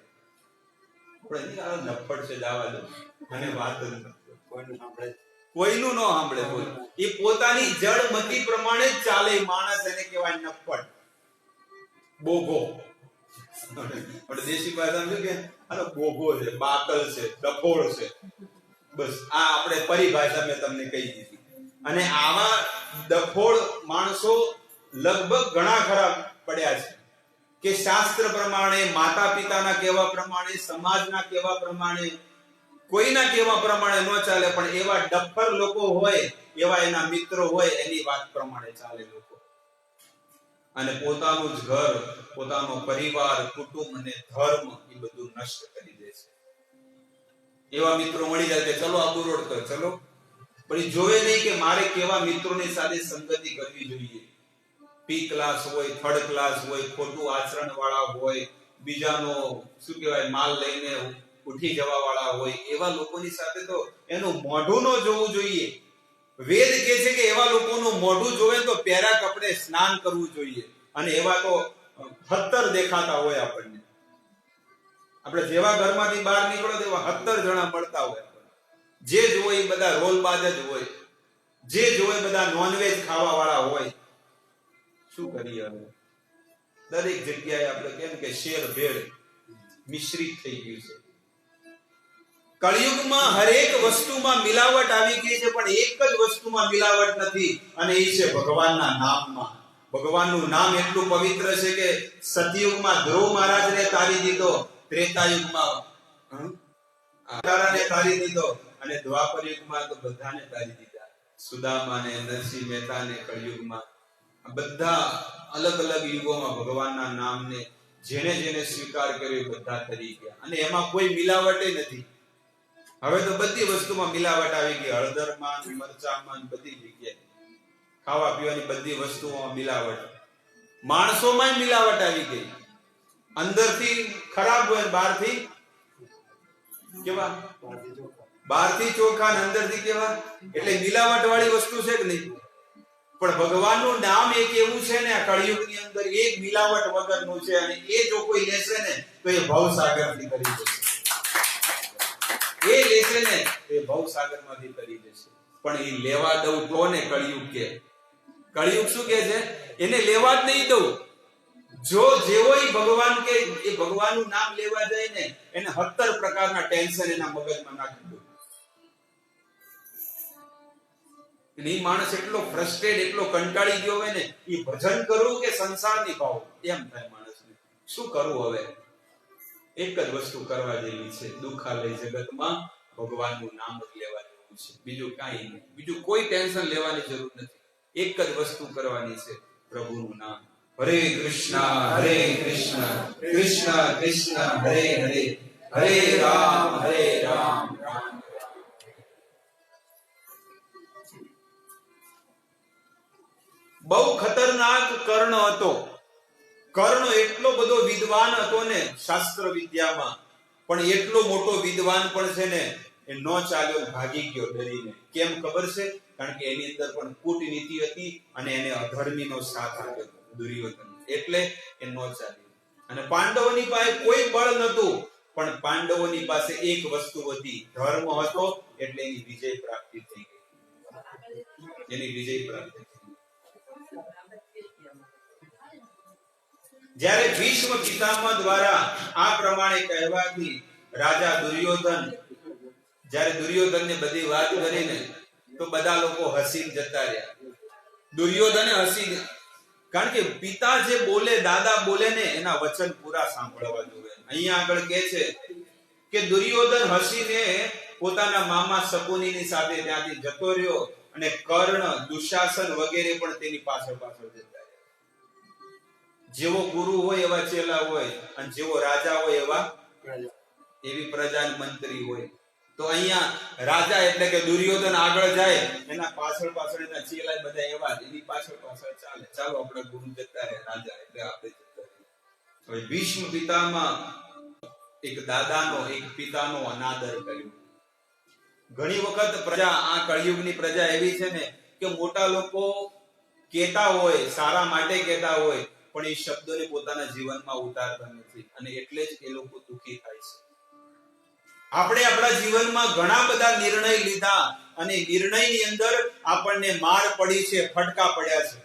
નફટ છે જવા દો, અને વાત કોઈનું ન સાંભળે. કોઈ એ પોતાની જળમતી પ્રમાણે જ ચાલે માણસ, એને કહેવાય નફટ, બોગો. પણ દેશી ભાષામાં શું કે આનો બોગો છે, બાતલ છે, ડફોળ છે. બસ આ આપણે પરિભાષા મેં તમને કહી દીધી. અને આવા ડફોળ માણસો લગભગ ઘણા ખરા પડ્યા છે કે શાસ્ત્ર પ્રમાણે, માતા પિતાના કહેવા પ્રમાણે, સમાજના કહેવા પ્રમાણે, કોઈના કહેવા પ્રમાણે ન ચાલે, પણ એવા ડફર લોકો હોય, એવા એના મિત્રો હોય, એની વાત પ્રમાણે ચાલે લોકો. અને પોતાનું જ ઘર, પોતાનો પરિવાર, કુટુંબ અને ધર્મ એ બધું નષ્ટ કરી દે છે. એવા મિત્રો મળી જાય કે ચલો આબુ રોડ કર, ચલો. પણ એ જોવે નહીં કે મારે કેવા મિત્રોની સાથે સંગતિ કરવી જોઈએ. પી ક્લાસ હોય, થર્ડ ક્લાસ હોય, ખોટું આચરણ વાળા હોય, બીજાનો શું કહેવાય માલ લઈને ઉઠી જવા વાળા હોય, એવા લોકોની સાથે તો એનું મોઢું ન જોવું જોઈએ. વેદ કહે છે કે એવા લોકોનું મોઢું જોવે તો પહેરા કપડે સ્નાન કરવું જોઈએ, અને એવા તો 70 દેખાતા હોય આપણને. આપણે જેવા ઘરમાંથી બહાર નીકળો તેવા 70 જણા મળતા હોય. જે જોવે એ બધા રોલબાજ જ હોય, જે જોવે બધા નોનવેજ ખાવા વાળા હોય. શું કરીએ હવે? દરેક જગ્યાએ આપણે કેમ કે શેર ભેળ મિશ્રિત થઈ ગયું છે. કળિયુગમાં હરેક વસ્તુમાં મિલાવટ આવી ગઈ છે, પણ એક જ વસ્તુમાં મિલાવટ નથી, અને એ છે ભગવાનના નામમાં. ભગવાનનું નામ એટલું પવિત્ર છે કે સતયુગમાં ધ્રુવ મહારાજને તારી દીધો, ત્રેતાયુગમાં આકારાને તારી દીધો, અને દ્વાપર યુગમાં તો બધાને તારી દીધા. સુદામાને, નરસિંહ મહેતાને કળિયુગમાં બધા અલગ અલગ યુગોમાં ભગવાનના નામને જેને જેને સ્વીકાર કર્યો બધા તરી ગયા, અને એમાં કોઈ મિલાવટ નથી. હવે તો બધી વસ્તુમાં મિલાવટ આવી ગઈ, હળદરમાં, મરચામાં, બધી જગ્યાએ ખાવા પીવાની બધી વસ્તુઓમાં મિલાવટ. માણસોમાં મિલાવટ આવી ગઈ. અંદરથી ખરાબ હોય, બહારથી કેવા? બહારથી ચોખ્ખા અને અંદરથી કેવા? એટલે મિલાવટ વાળી વસ્તુ છે કે નહીં? પણ ભગવાનનું નામ એક એવું છે ને આ કળિયુગની અંદર, એક મિલાવટ વગરનું છે, અને એ જો કોઈ લેશે ને તો એ ભવસાગરથી કરી જશે. એ લેશે ને એ ભવસાગરમાંથી કરી જશે. પણ એ લેવા દઉં તો ને કળિયુગ કે. કળિયુગ શું કે છે? એને લેવા જ નહીં દઉં. જો જેવો ભગવાન કે એ ભગવાનનું નામ લેવા જાય ને એને 70 પ્રકારના ટેન્શન એના મગજમાં નાખી દઉં. એ માણસ એટલો ફ્રસ્ટ્રેટ, એટલો કંટાળી ગયો હોય ને, એ ભજન કરવું કે સંસારની ભાવ એમ થાય માણસને. શું કરવું હવે? એક જ વસ્તુ કરવા જેવી છે, દુખાલય જગતમાં ભગવાનનું નામ જ લેવા જેવું છે, બીજું કાંઈ નહીં. બીજું કોઈ ટેન્શન લેવાની જરૂર નથી. એક જ વસ્તુ કરવાની છે, પ્રભુનું નામ. હરે કૃષ્ણ કૃષ્ણ કૃષ્ણ હરે હરે, હરે રામ રામ રામ. બહુ ખતરનાક કર્ણ હતો. કર્ણ એટલો બધો વિદ્વાન હતો ને શાસ્ત્ર વિદ્યામાં, પણ એટલો મોટો વિદ્વાન પણ છે ને એ ન ચાલ્યો, ભાગી ગયો ડરીને. કેમ ખબર છે? કારણ કે એની અંદર પણ કૂટનીતિ હતી, અને એને અધર્મીનો સાથ આપ્યો દુર્યોધન, એટલે એ ન ચાલ્યો. અને પાંડવોની પાસે કોઈ બળ નહોતું, પણ પાંડવોની પાસે એક વસ્તુ હતી, ધર્મ હતો, એટલે એની વિજય પ્રાપ્તિ થઈ ગઈ. એની વિજય પ્રાપ્તિ. જ્યારે ભીષ્મ પિતામહ દ્વારા આ પ્રમાણે કહેવાથી રાજા દુર્યોધન, જ્યારે દુર્યોધનને બધી વાત કરીને તો બધા લોકો હસીને જતા રહ્યા. દુર્યોધને હસીને, કારણ કે પિતા જે બોલે, દાદા બોલે ને એના વચન પૂરા સાંભળવા જોઈએ. અહીંયા આગળ કહે છે કે દુર્યોધન હસીને પોતાના મામા શકુનીની સાથે ત્યાંથી જતો રહ્યો, અને કર્ણ, દુશાસન વગેરે પણ તેની પાછળ પાછળ જતા. જેવો ગુરુ હોય એવા ચેલા હોય, અને જેવો રાજા હોય એવી પ્રજા મંત્રી હોય. તો અહીંયા રાજા એટલે કે દુર્યોધન આગળ જાય, એના પાછળ પાછળ એના ચેલા બધા એવા જ, એની પાછળ પાછળ ચાલે. ચાલો આપણે ગુરુ જતા રહે, રાજા એટલે આપણે જતા રહે. હવે ભીષ્મ પિતામાં એક દાદાનો, એક પિતાનો અનાદર કર્યો. ઘણી વખત પ્રજા, આ કળિયુગની પ્રજા એવી છે ને કે મોટા લોકો કહેતા હોય, સારા માટે કહેતા હોય, પણ એ શબ્દોને પોતાના જીવનમાં ઉતારતા નથી, અને એટલે જ એ લોકો દુઃખી થાય છે. આપણે આપણા જીવનમાં ઘણા બધા નિર્ણય લીધા, અને નિર્ણયની અંદર આપણને માર પડી છે, ફટકા પડ્યા છે.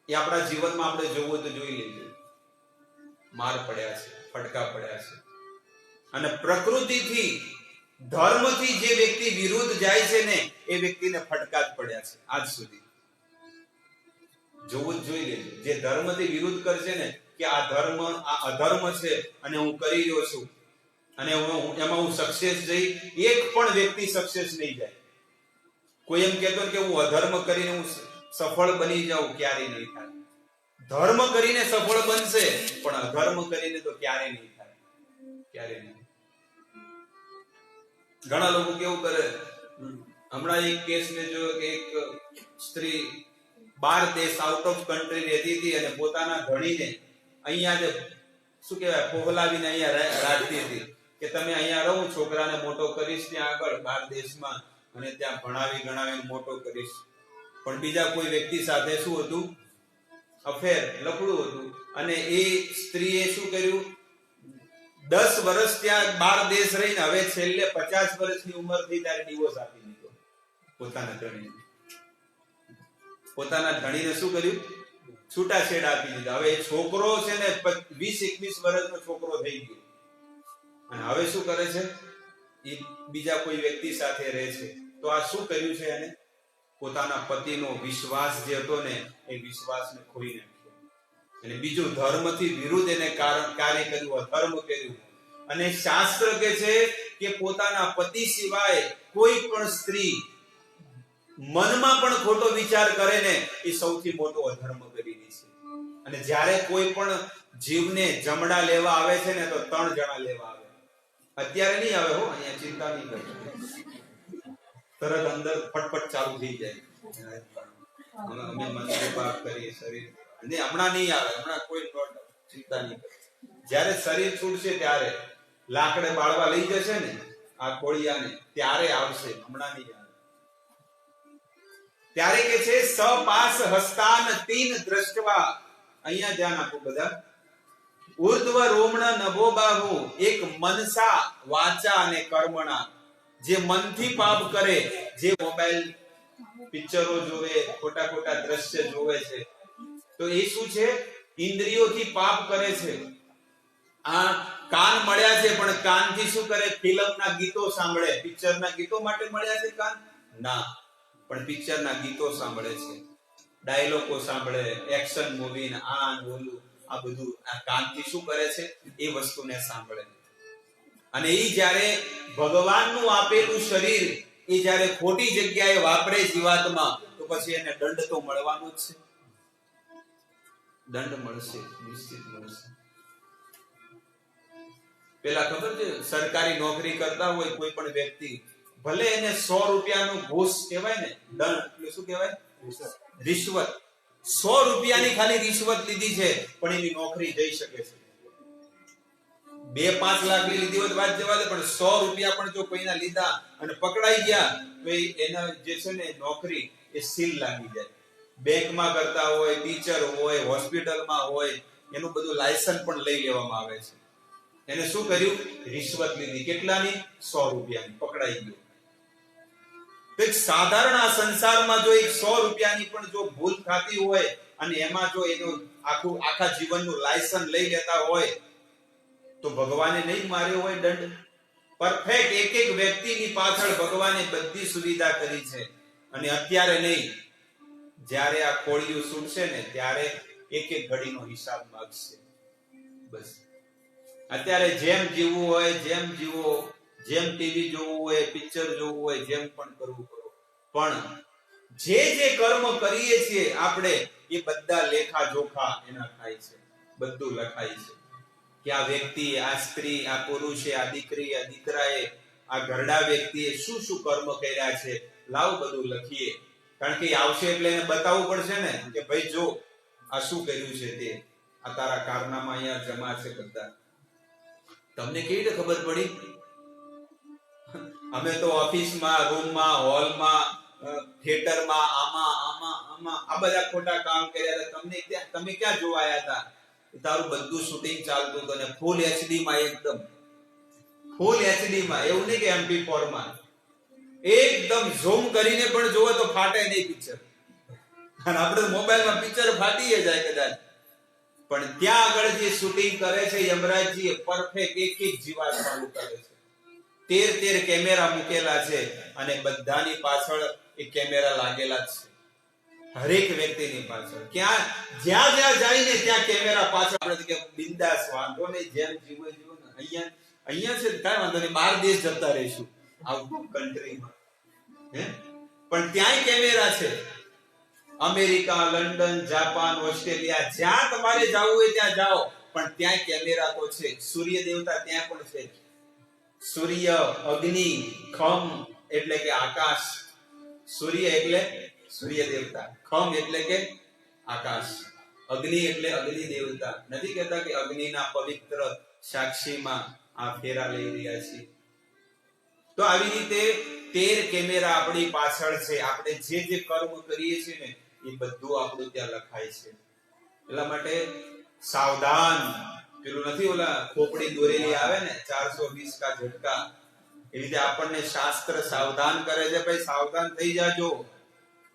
એ આપણા જીવનમાં આપણે જોવું તો જોઈ લેજો. માર પડ્યા છે, ફટકા પડ્યા છે. અને પ્રકૃતિથી, ધર્મથી જે વ્યક્તિ વિરુદ્ધ જાય છે ને એ વ્યક્તિને ફટકા જ પડ્યા છે આજ સુધી. જોવું જ જોઈ લેજો. જે ધર્મથી વિરુદ્ધ કરશે ને કે આ ધર્મ, આ અધર્મ છે અને હું કરી રહ્યો છું, અને એમાં હું સક્સેસ જઈ, એક પણ વ્યક્તિ સક્સેસ નહીં જાય. કોઈ એમ કહેતો કે હું અધર્મ કરીને હું સફળ બની જાઉં, ક્યારે નહીં થાય. ધર્મ કરીને સફળ બનશે, પણ અધર્મ કરીને તો ક્યારે નહીં થાય, ક્યારે નહીં. ઘણા લોકો કેવું કરે, હમણાં એક કેસ મેં જોયો કે એક સ્ત્રી 12 દેશ આઉટ ઓફ કન્ટ્રી રહેતી હતી, અને પોતાના ધણીને અહીંયા જ શું કહેવાય પોહલાવીને અહીંયા રાખતી હતી કે તમે અહીંયા રહો, છોકરાને મોટો કરીશ ત્યાં આગળ 12 દેશમાં, અને ત્યાં ભણાવી ગણાવીને મોટો કરીશ. પણ બીજા કોઈ વ્યક્તિ સાથે શું હતું? અફેર, લફડું હતું. અને એ સ્ત્રીએ શું કર્યું? 10 વર્ષ ત્યાં 12 દેશ રહીને હવે છેલ્લે 50 વર્ષની ઉંમર થઈ ત્યારે ડિવોર્સ આપી દીધો પોતાના ધણીને. પોતાના ધણીને શું કર્યું? છૂટાછેડા આપી દીધા. હવે એ છોકરો છે ને 20-21 વર્ષનો છોકરો થઈ ગયો અને હવે શું કરે છે? એ બીજા કોઈ વ્યક્તિ સાથે રહે છે. તો આ શું કર્યું છે એને? પોતાના પતિનો વિશ્વાસ જે હતો ને એ વિશ્વાસને ખોઈ નાખ્યો. અને બીજું ધર્મથી વિરુદ્ધ એને કાર્ય કર્યું, અધર્મ કર્યું. અને શાસ્ત્ર કહે છે કે પોતાના પતિ સિવાય કોઈ પણ સ્ત્રી મનમાં પણ ખોટો વિચાર કરે ને એ સૌથી મોટો અધર્મ કરી દે છે. અને જ્યારે કોઈ પણ જીવને જમડા લેવા આવે છે ને તો 3 જણા લેવા આવે. અત્યારે નહીં આવે હો, અહીંયા ચિંતા નહીં કરતા, તરત અંદર ફટફટ ચાલુ થઈ જાય. અમે મનની વાત કરીએ શરીર ને, હમણાં નહીં આવે, હમણાં કોઈ ચિંતા નહીં કરે. જ્યારે શરીર છૂટશે ત્યારે લાકડે બાળવા લઈ જશે ને આ કોળિયાને, ત્યારે આવશે, હમણાં નહીં આવે. ત્યારે કે છે સપાસ હસ્તાન તીન દ્રષ્ટવા. અહીંયા ધ્યાન આપો બધા. ઉર્ધ્વ રોમણ નભો બાહુ. એક મનસા, વાચા અને કર્મણા. જે મનથી પાપ કરે, જે મોબાઈલ પિક્ચરો જોવે, ખોટા ખોટા દ્રશ્ય જોવે છે, તો એ શું છે? ઇન્દ્રિયોથી પાપ કરે છે. આ કાન મળ્યા છે પણ કાનથી શું કરે? ફિલ્મના ગીતો સાંભળે. પિક્ચરના ગીતો માટે મળ્યા છે કાન? ના, પણ પિક્ચરના ગીતો સાંભળે છે, ડાયલોગો સાંભળે, એક્શન મૂવી ને આ ઓલું આ બધું આ કાનથી શું કરે છે? એ વસ્તુને સાંભળે. અને એ જ્યારે ભગવાનનું આપેલું શરીર એ જ્યારે ખોટી જગ્યાએ વાપરે જીવાત્મા, તો પછી એને દંડ તો મળવાનો જ છે. દંડ મળશે, નિશ્ચિત મળશે. પેલા ખબર છે, સરકારી નોકરી કરતા હોય કોઈ પણ વ્યક્તિ, ભલે એને 100 રૂપિયાનું ઘૂસ કહેવાય ને, દંડ એટલે શું કહેવાય? રિશ્વત. 100 રૂપિયાની ખાલી રિશ્વત લીધી છે પણ એની નોકરી જઈ શકે છે. 2-5 લાખ લીધી હોય તો વાત જવા દે, પણ 100 રૂપિયા પણ જો કોઈના લીધા અને પકડાઈ ગયા તો એના જે છે ને નોકરી એ સીલ લાગી જાય. બેંકમાં કરતા હોય, ટીચર હોય, હોસ્પિટલમાં હોય, એનું બધું લાયસન્સ પણ લઈ લેવામાં આવે છે. એને શું કર્યું? રિશ્વત લીધી. કેટલાની? 100 રૂપિયાની. પકડાઈ ગયો. તો એક સાધારણ આ સંસારમાં જો 100 રૂપિયાની પણ જો ભૂલ થતી હોય અને એમાં જો એનું આખા જીવનનું લાયસન્સ લઈ લેતા હોય તો ભગવાને નહીં માર્યો હોય દંડ? પરફેક્ટ એક એક વ્યક્તિની પાછળ ભગવાને બધી સુવિધા કરી છે. અને અત્યારે નહીં, જ્યારે આ કોળિયું છૂટશે ને ત્યારે એક એક ઘડીનો હિસાબ માંગશે. બસ અત્યારે જેમ જીવવું હોય જેમ જીવો, જેમ ટીવી જોવું હોય, પિક્ચર જોવું હોય, જેમ પણ કરવું કરો, પણ જે જે કર્મ કરીએ છીએ આપણે એ બધા લેખા જોખા એના થાય છે. બધું લખાય છે કે આ વ્યક્તિ, આ સ્ત્રી, આ પુરુષે, આ દીકરી, આ દીકરાએ, આ ઘરડા વ્યક્તિએ શું શું કર્મ કર્યા છે. લાવ બધું લખીએ, કારણ કે આવશે એટલે એને બતાવવું પડશે ને કે ભાઈ જો આ શું કર્યું છે તે, આ તારા કારનામા અહીંયા જમા છે બધા. તમને કેવી રીતે ખબર પડી? અમે તો ઓફિસમાં, રૂમમાં, હોલમાં, થિયેટરમાં, આમાં આ બધા ખોટા કામ કર્યા હતા. તમે ક્યાં જોવાયા હતા? તારું બધું શૂટિંગ ચાલતું હતું ને ફૂલ એચડી માં, એકદમ ફૂલ એચડી માં. એવું નહીં કે MP4 માં. એકદમ ઝૂમ કરીને પણ જોવો તો ફાટે નહીં પિક્ચર. અને આપણે મોબાઈલમાં પિક્ચર ફાટી જાય કદાચ, પણ ત્યાં આગળ જે શૂટિંગ કરે છે યમરાજજી એ પરફેક્ટ એક એક જીવાત્મા ઉતારે છે. 13 કેમેરા મૂકેલા છે અને બધાની પાછળ એ કેમેરા લાગેલા છે. હરેક વ્યક્તિની પાછળ જ્યાં જ્યાં જઈને ત્યાં કેમેરા પાછળ. આપણે કે બિંદાસ, વાંધો નહીં, જેમ જીવો જીવો ને. અહીંયા છે કાંઈ વાંધો નહીં, 12 દેશ જતા રહીશું આઉટ કન્ટ્રીમાં, પણ ત્યાંય કેમેરા છે. અમેરિકા, લંડન, જાપાન, ઓસ્ટ્રેલિયા, જ્યાં તમારે જવું હોય ત્યાં જાઓ, પણ ત્યાંય કેમેરા તો છે. સૂર્ય દેવતા ત્યાં પણ છે. સૂર્ય, અગ્નિ, ખમ એટલે કે આકાશ. સૂર્ય એટલે સૂર્ય દેવતા, ખમ એટલે કે આકાશ, અગ્નિ એટલે અગ્નિ દેવતા. નથી કહેતા કે અગ્નિના પવિત્ર સાક્ષીમાં આ ફેરા લઈ રહ્યા છીએ. તો આવી રીતે 13 કેમેરા આપણી પાછળ છે. આપણે જે કર્મ કરીએ છીએ ને એ બધું આપણું ત્યાં લખાય છે. એટલા માટે સાવધાન. પેલું નથી ઓલા ખોપડી દોરેલી આવે ને 420 કા ઝટકા, એ રીતે આપણને શાસ્ત્ર સાવધાન કરે છે. ભાઈ સાવધાન થઈ જાજો.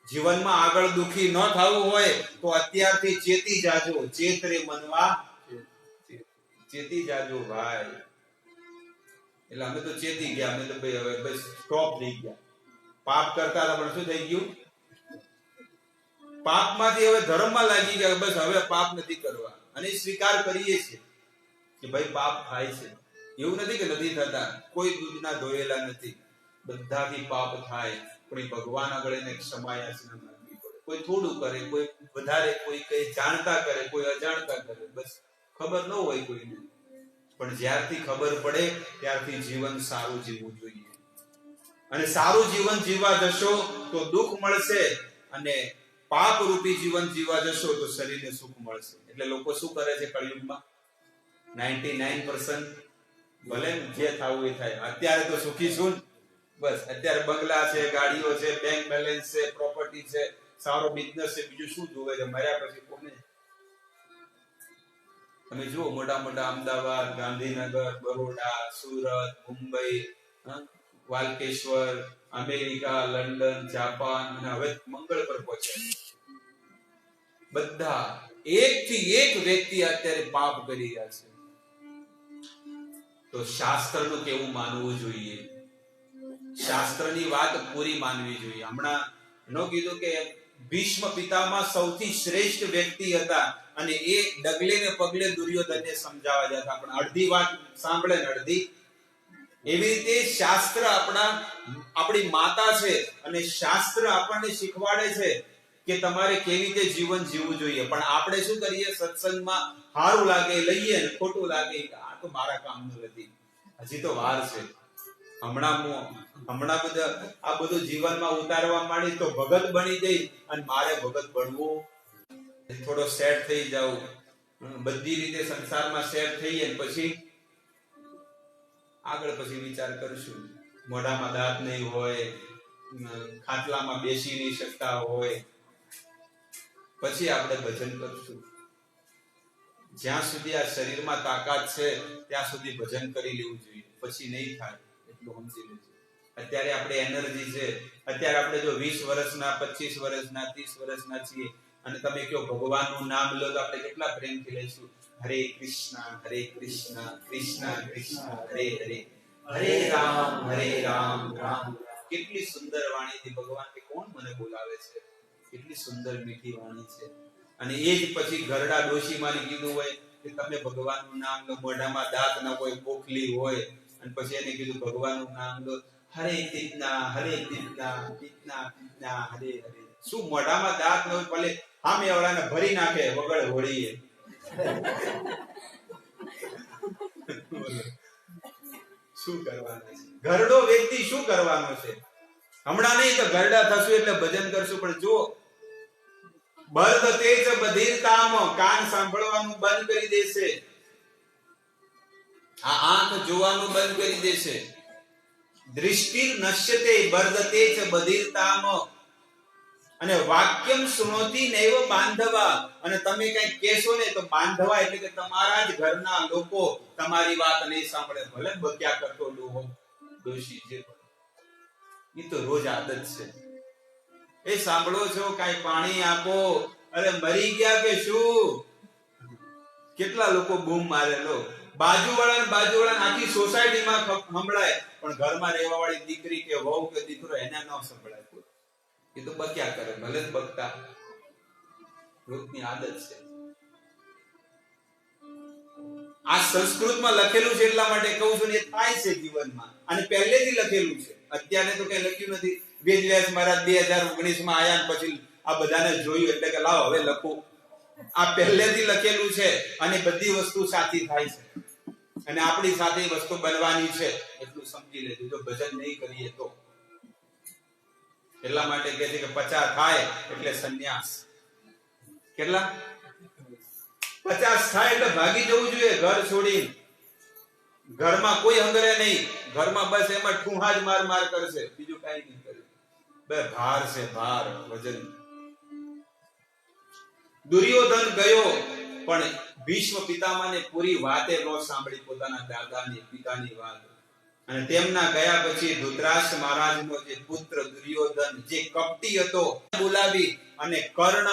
જીવનમાં આગળ દુખી ન થવું હોય તો અત્યારથી ચેતી જાજો. ચેતરે મનવા ચેતી જાજો ભાઈ. એટલે અમે તો ચેતી ગયા. અમે તો ભાઈ હવે બસ સ્ટોપ થઈ ગયા. પાપ કરતા હતા પણ શું થઈ ગયું? પાપમાંથી હવે ધર્મમાં લાગી ગયા. બસ હવે પાપ નથી કરવા. અને સ્વીકાર કરીએ છીએ કે ભાઈ પાપ થાય છે. એવું નથી કે નથી થતા. કોઈ દૂધના ધોયેલા નથી. બધાથી પાપ થાય. પણ એ ભગવાન આગળ એને ક્ષમાયાચના માંગવી પડે. કોઈ થોડું કરે, કોઈ વધારે, કોઈ કઈ જાણતા કરે, કોઈ અજાણતા કરે. બસ ખબર ન હોય કોઈને. પણ જ્યારથી ખબર પડે ત્યારથી જીવન સારું જીવવું જોઈએ. અને સારું જીવન જીવવા જશો તો દુઃખ મળશે, અને પાપ રૂપી જીવન જીવવા જશો તો શરીરને સુખ મળશે. એટલે લોકો શું કરે છે કળિયુગમાં? 99% ભલે જે થવું એ થાય. અત્યારે તો સુખી છું. બસ અત્યારે બંગલા છે, ગાડીઓ છે, બેંક બેલેન્સ છે, પ્રોપર્ટી છે, સારો બિઝનેસ છે. બીજું શું જોવે છે? મર્યા પછી કોને? તમે જુઓ મોટા મોટા Ahmedabad, Gandhinagar, Baroda, Surat, Mumbai, Walkeshwar, America, London, Japan અને હવે મંગળ પર પહોંચ્યા. બધા એકથી એક વ્યક્તિ અત્યારે પાપ કરી રહ્યા છે. તો શાસ્ત્રનું કેવું માનવું જોઈએ? શાસ્ત્રની વાત પૂરી માનવી જોઈએ. હમણાં નો કીધું કે ભીષ્મ પિતામાં સૌથી શ્રેષ્ઠ વ્યક્તિ હતા, અને એ ડગલે ને પગલે દુર્યોધનને સમજાવવા જતા, પણ અડધી વાત સાંભળે ને અડધી. એવી રીતે શાસ્ત્ર આપણી માતા છે, અને શાસ્ત્ર આપણને શીખવાડે છે કે તમારે કેવી રીતે જીવન જીવવું જોઈએ. પણ આપણે શું કરીએ? સત્સંગમાં સારું લાગે લઈએ, ને ખોટું લાગે આ તો મારા કામનું નથી. હજી તો વાર છે. હમણાં બધા આ બધું જીવનમાં ઉતારવા માંડી તો ભગત બની જઈ, અને મારે ભગત બનવું, થોડો સેટ થઈ જાવ, બધી રીતે સંસારમાં સેટ થઈએ પછી આગળ પછી વિચાર કરશું. મોઢામાં દાંત નહીં હોય, ખાટલામાં બેસી નહીં શકતા હોય, પછી આપણે ભજન કરશું. જ્યાં સુધી આ શરીરમાં તાકાત છે ત્યાં સુધી ભજન કરી લેવું જોઈએ. પછી નહીં થાય એટલું સમજી લેજો. અત્યારે આપણે એનર્જી છે. અત્યારે આપણે જો 20 વર્ષના, 25 વર્ષના, 30 વર્ષના છીએ, અને તમે કહો ભગવાનનું નામ લો તો આપણે કેટલા પ્રેમથી લઈશું. હરે કૃષ્ણ કૃષ્ણ કૃષ્ણ હરે હરે, હરે રામ રામ રામ. કેટલી સુંદર વાણીથી ભગવાન કે કોણ મને બોલાવે છે. કેટલી સુંદર મીઠી વાણી છે. અને એ જ પછી ઘરડા ડોશીમાને કીધું હોય કે તમે ભગવાનનું નામ લો. મોઢામાં દાંત ન હોય, પોખલી હોય, અને પછી એને કીધું ભગવાનનું નામ લો. હરે કૃષ્ણ કૃષ્ણ હરે હરે. શું મોઢામાં દાંત ન હોય ભલે સામે વાળાને ભરી નાખે વગર હોળીએ. શું કરવાનું છે? ઘરડો વ્યક્તિ શું કરવાનો છે? હમણાં નહીં તો ઘરડા થશું એટલે ભજન કરશું. પણ જો બર્દ તેજ બધિરતામ, કાન સાંભળવાનું બંધ કરી દેશે, આ આંખ જોવાનું બંધ કરી દેશે. દૃષ્ટિ નશ્યતે બર્દતે ચ બધિરતામ, અને વાક્યમ શૃણોતિ નૈવ બાંધવા, અને તમે કઈ કહેશો ને તો બાંધવા એટલે કે તમારા જ ઘરના લોકો તમારી વાત નહીં સાંભળે. ભલે બક્યા કરતો ડોહો ડોશી જે એ તો રોજ આદત છે. એ સાંભળો છો, કઈ પાણી આપો, અરે મરી ગયા કે શું? કેટલા લોકો બૂમ મારે. લો બાજુવાળા આખી સોસાયટીમાં સંભળાય, પણ ઘરમાં રહેવા વાળી દીકરી કે વહુ કે દીકરો એને ન સંભળાય. એ તો બક્યા કરે. ભલે જ બકતા, રોજની આદત છે. આ સંસ્કૃતમાં લખેલું છે એટલા માટે કહું છું ને, એ થાય છે જીવનમાં, અને પહેલેથી લખેલું છે. અત્યારે તો કઈ લખ્યું નથી. વેદવ્યાસ મહારાજ 2019 માં આયા, પછી આ બધાને જોયું એટલે કે લાવ હવે લખું. આ પહેલેથી લખેલું છે, અને બધી વસ્તુ સાચી થાય છે, અને આપણી સાથે વસ્તુ બનવાની છે. એટલું સમજી લેજો. જો ભજન નહીં કરીએ તો. એટલા માટે કહે છે કે 50 થાય એટલે સંન્યાસ. કેટલા? 50 થાય એટલે ભાગી જવું જોઈએ ઘર છોડી. ઘરમાં કોઈ હંગરે નહીં. ઘરમાં બસ એમાં ઠુહા જ માર કરશે, બીજું કઈ નહીં કરે. બે ભાર છે, ભાર, વજન. દુર્યોધન ગયો પણ ભીષ્મ પિતામહને પૂરી વાતે ન સાંભળી, પોતાના દાદાની પિતાની વાત. અને તેમના ગયા પછી ધૃતરાષ્ટ્ર મહારાજનો જે પુત્ર દુર્યોધન, જે કપટી હતો, બોલાવી અને કર્ણ,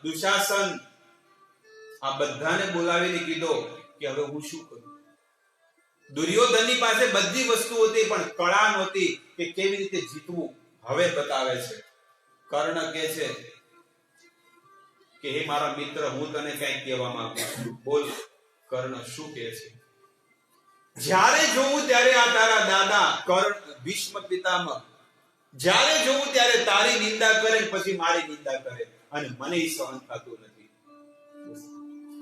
દુશાસન આ બધાને બોલાવીને કીધો કે હવે હું શું કરું. દુર્યોધનની પાસે બધી વસ્તુ હતી પણ કળા નહોતી કે કેવી રીતે જીતવું. હવે બતાવે છે. કર્ણ કહે છે કે હે મારા મિત્ર, હું તને કંઈક કહેવા માંગુ છું, બોલ. કર્ણ શું કહે છે? જ્યારે જોઉં ત્યારે આ તારા દાદા કર્ણ, ભીષ્મ પિતામહ, જ્યારે જોઉં ત્યારે તારી નિંદા કરે પછી મારી નિંદા કરે અને મને સહન થતું નથી.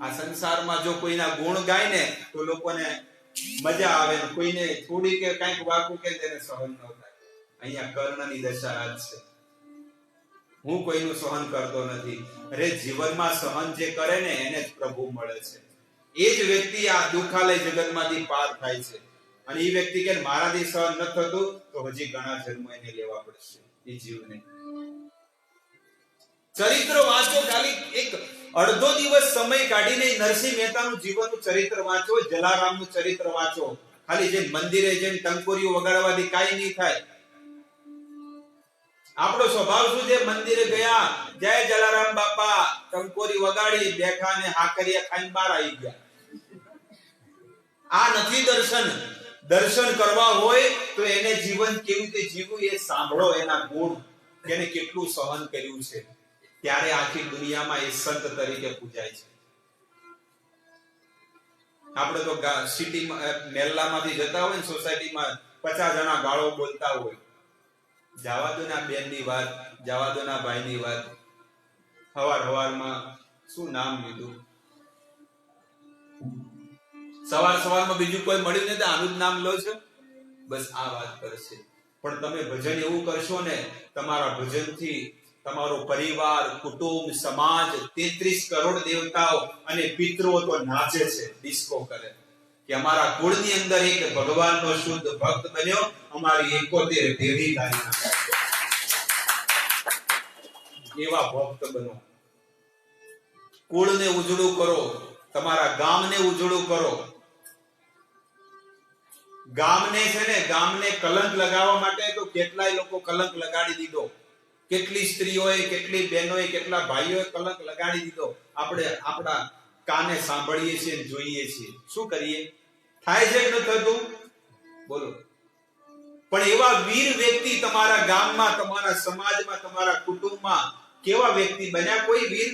આ સંસારમાં જો કોઈના ગુણ ગાય ને તો લોકોને મજા આવે, ને કોઈને થોડી કે કંઈક વાકું કે તેને સહન ન થાય. અહીંયા કર્ણની દશા આ જ છે. હું કોઈનું સહન કરતો નથી. અરે જીવનમાં સહન જે કરે ને એને જ પ્રભુ મળે છે. એ જ વ્યક્તિ આ દુખાલય જગતમાંથી પાર થાય છે. અને એ વ્યક્તિ કે મારાથી સહન ન થતું તો હજી ઘણા જન્મો એને લેવા પડશે એ જીવને. ચરિત્ર વાંચો, ખાલી એક અડધો દિવસ સમય કાઢીને નરસિંહ મહેતાનું જીવનનું ચરિત્ર વાંચો, જલારામનું ચરિત્ર વાંચો. ખાલી જે મંદિરે જઈને ટંકોરીઓ વગાડવાથી કાઈ નહીં થાય. આપણો સ્વભાવ શું છે? મંદિરે ગયા, જય જલારામ બાપા, ટંકોરી વગાડી, બેઠા ને હાકરિયા ખાઈને બહાર આવી ગયા. આ નથી દર્શન. દર્શન કરવા હોય તો એને જીવન કેવી રીતે જીવવું એ સાંભળો, એના ગુણ, એને કેટલું સહન કર્યું છે. ત્યારે આખી દુનિયામાં એ સંત તરીકે પૂજાય છે. આપણે તો સિટીમાં મહેલામાંથી જતા હોય ને સોસાયટીમાં 50 જણા ગાળો બોલતા હોય. જવા દો ના બેનની વાત, જવા દો ના ભાઈની વાત. હવારમાં શું નામ લીધું? સવારમાં બીજું કોઈ મળ્યું નહીં તો આનું જ નામ લો છો. બસ આ વાત કરશે. પણ તમે ભજન એવું કરશો ને, તમારા ભજનથી તમારો પરિવાર, કુટુંબ, સમાજ, 33 કરોડ દેવતાઓ અને પિતરો તો નાચે છે, ડિસ્કો કરે કે અમારા કુળની અંદર એક ભગવાનનો શુદ્ધ ભક્ત બન્યો, અમારી 71 દેવી ગાયના. એવા ભક્ત બનો. કુળને ઉજળું કરો, તમારા ગામને ઉજળું કરો. ગામને છે ને, ગામને કલંક લગાવવા માટે તો કેટલાય લોકો કલંક લગાડી દીધો. કેટલી સ્ત્રીઓએ, કેટલી બહેનોએ, કેટલા ભાઈઓએ કલંક લગાડી દીધો. આપણે આપણા કાને સાંભળીએ છીએ, જોઈએ છીએ. શું કરીએ? થાય છે કે ન થતું? બોલો. પણ એવા વીર વ્યક્તિ તમારા ગામમાં, તમારા સમાજમાં, તમારા કુટુંબમાં કેવા વ્યક્તિ બન્યા? કોઈ વીર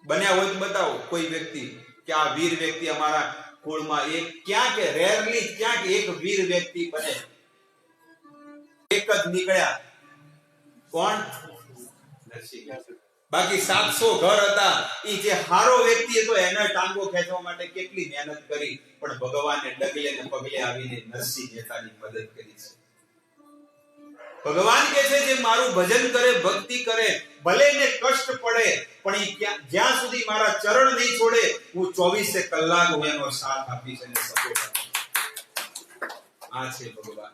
બન્યા હોય તો બતાવો કોઈ વ્યક્તિ કે આ વીર વ્યક્તિ અમારા કુળમાં. એક ક્યાંક રેરલી ક્યાંક એક વીર વ્યક્તિ બને. એક જ નીકળ્યા. કોણ? બાકી 700 ઘર હતા. ઈ જે હારો વ્યક્તિ હતો એને ટાંગો ખેંચવા માટે કેટલી મહેનત કરી, પણ ભગવાને ડગલે ને પગલે આવીને નરસિંહ મહેતાની મદદ કરી છે. ભગવાન કહે છે જે મારું ભજન કરે, ભક્તિ કરે, ભલે ને કષ્ટ પડે પણ ઈ જ્યાં સુધી મારા ચરણ નહીં છોડે, હું 24 કલાક હું એનો સાથ આપીશ અને સપોર્ટ આપીશ. આ છે ભગવાન.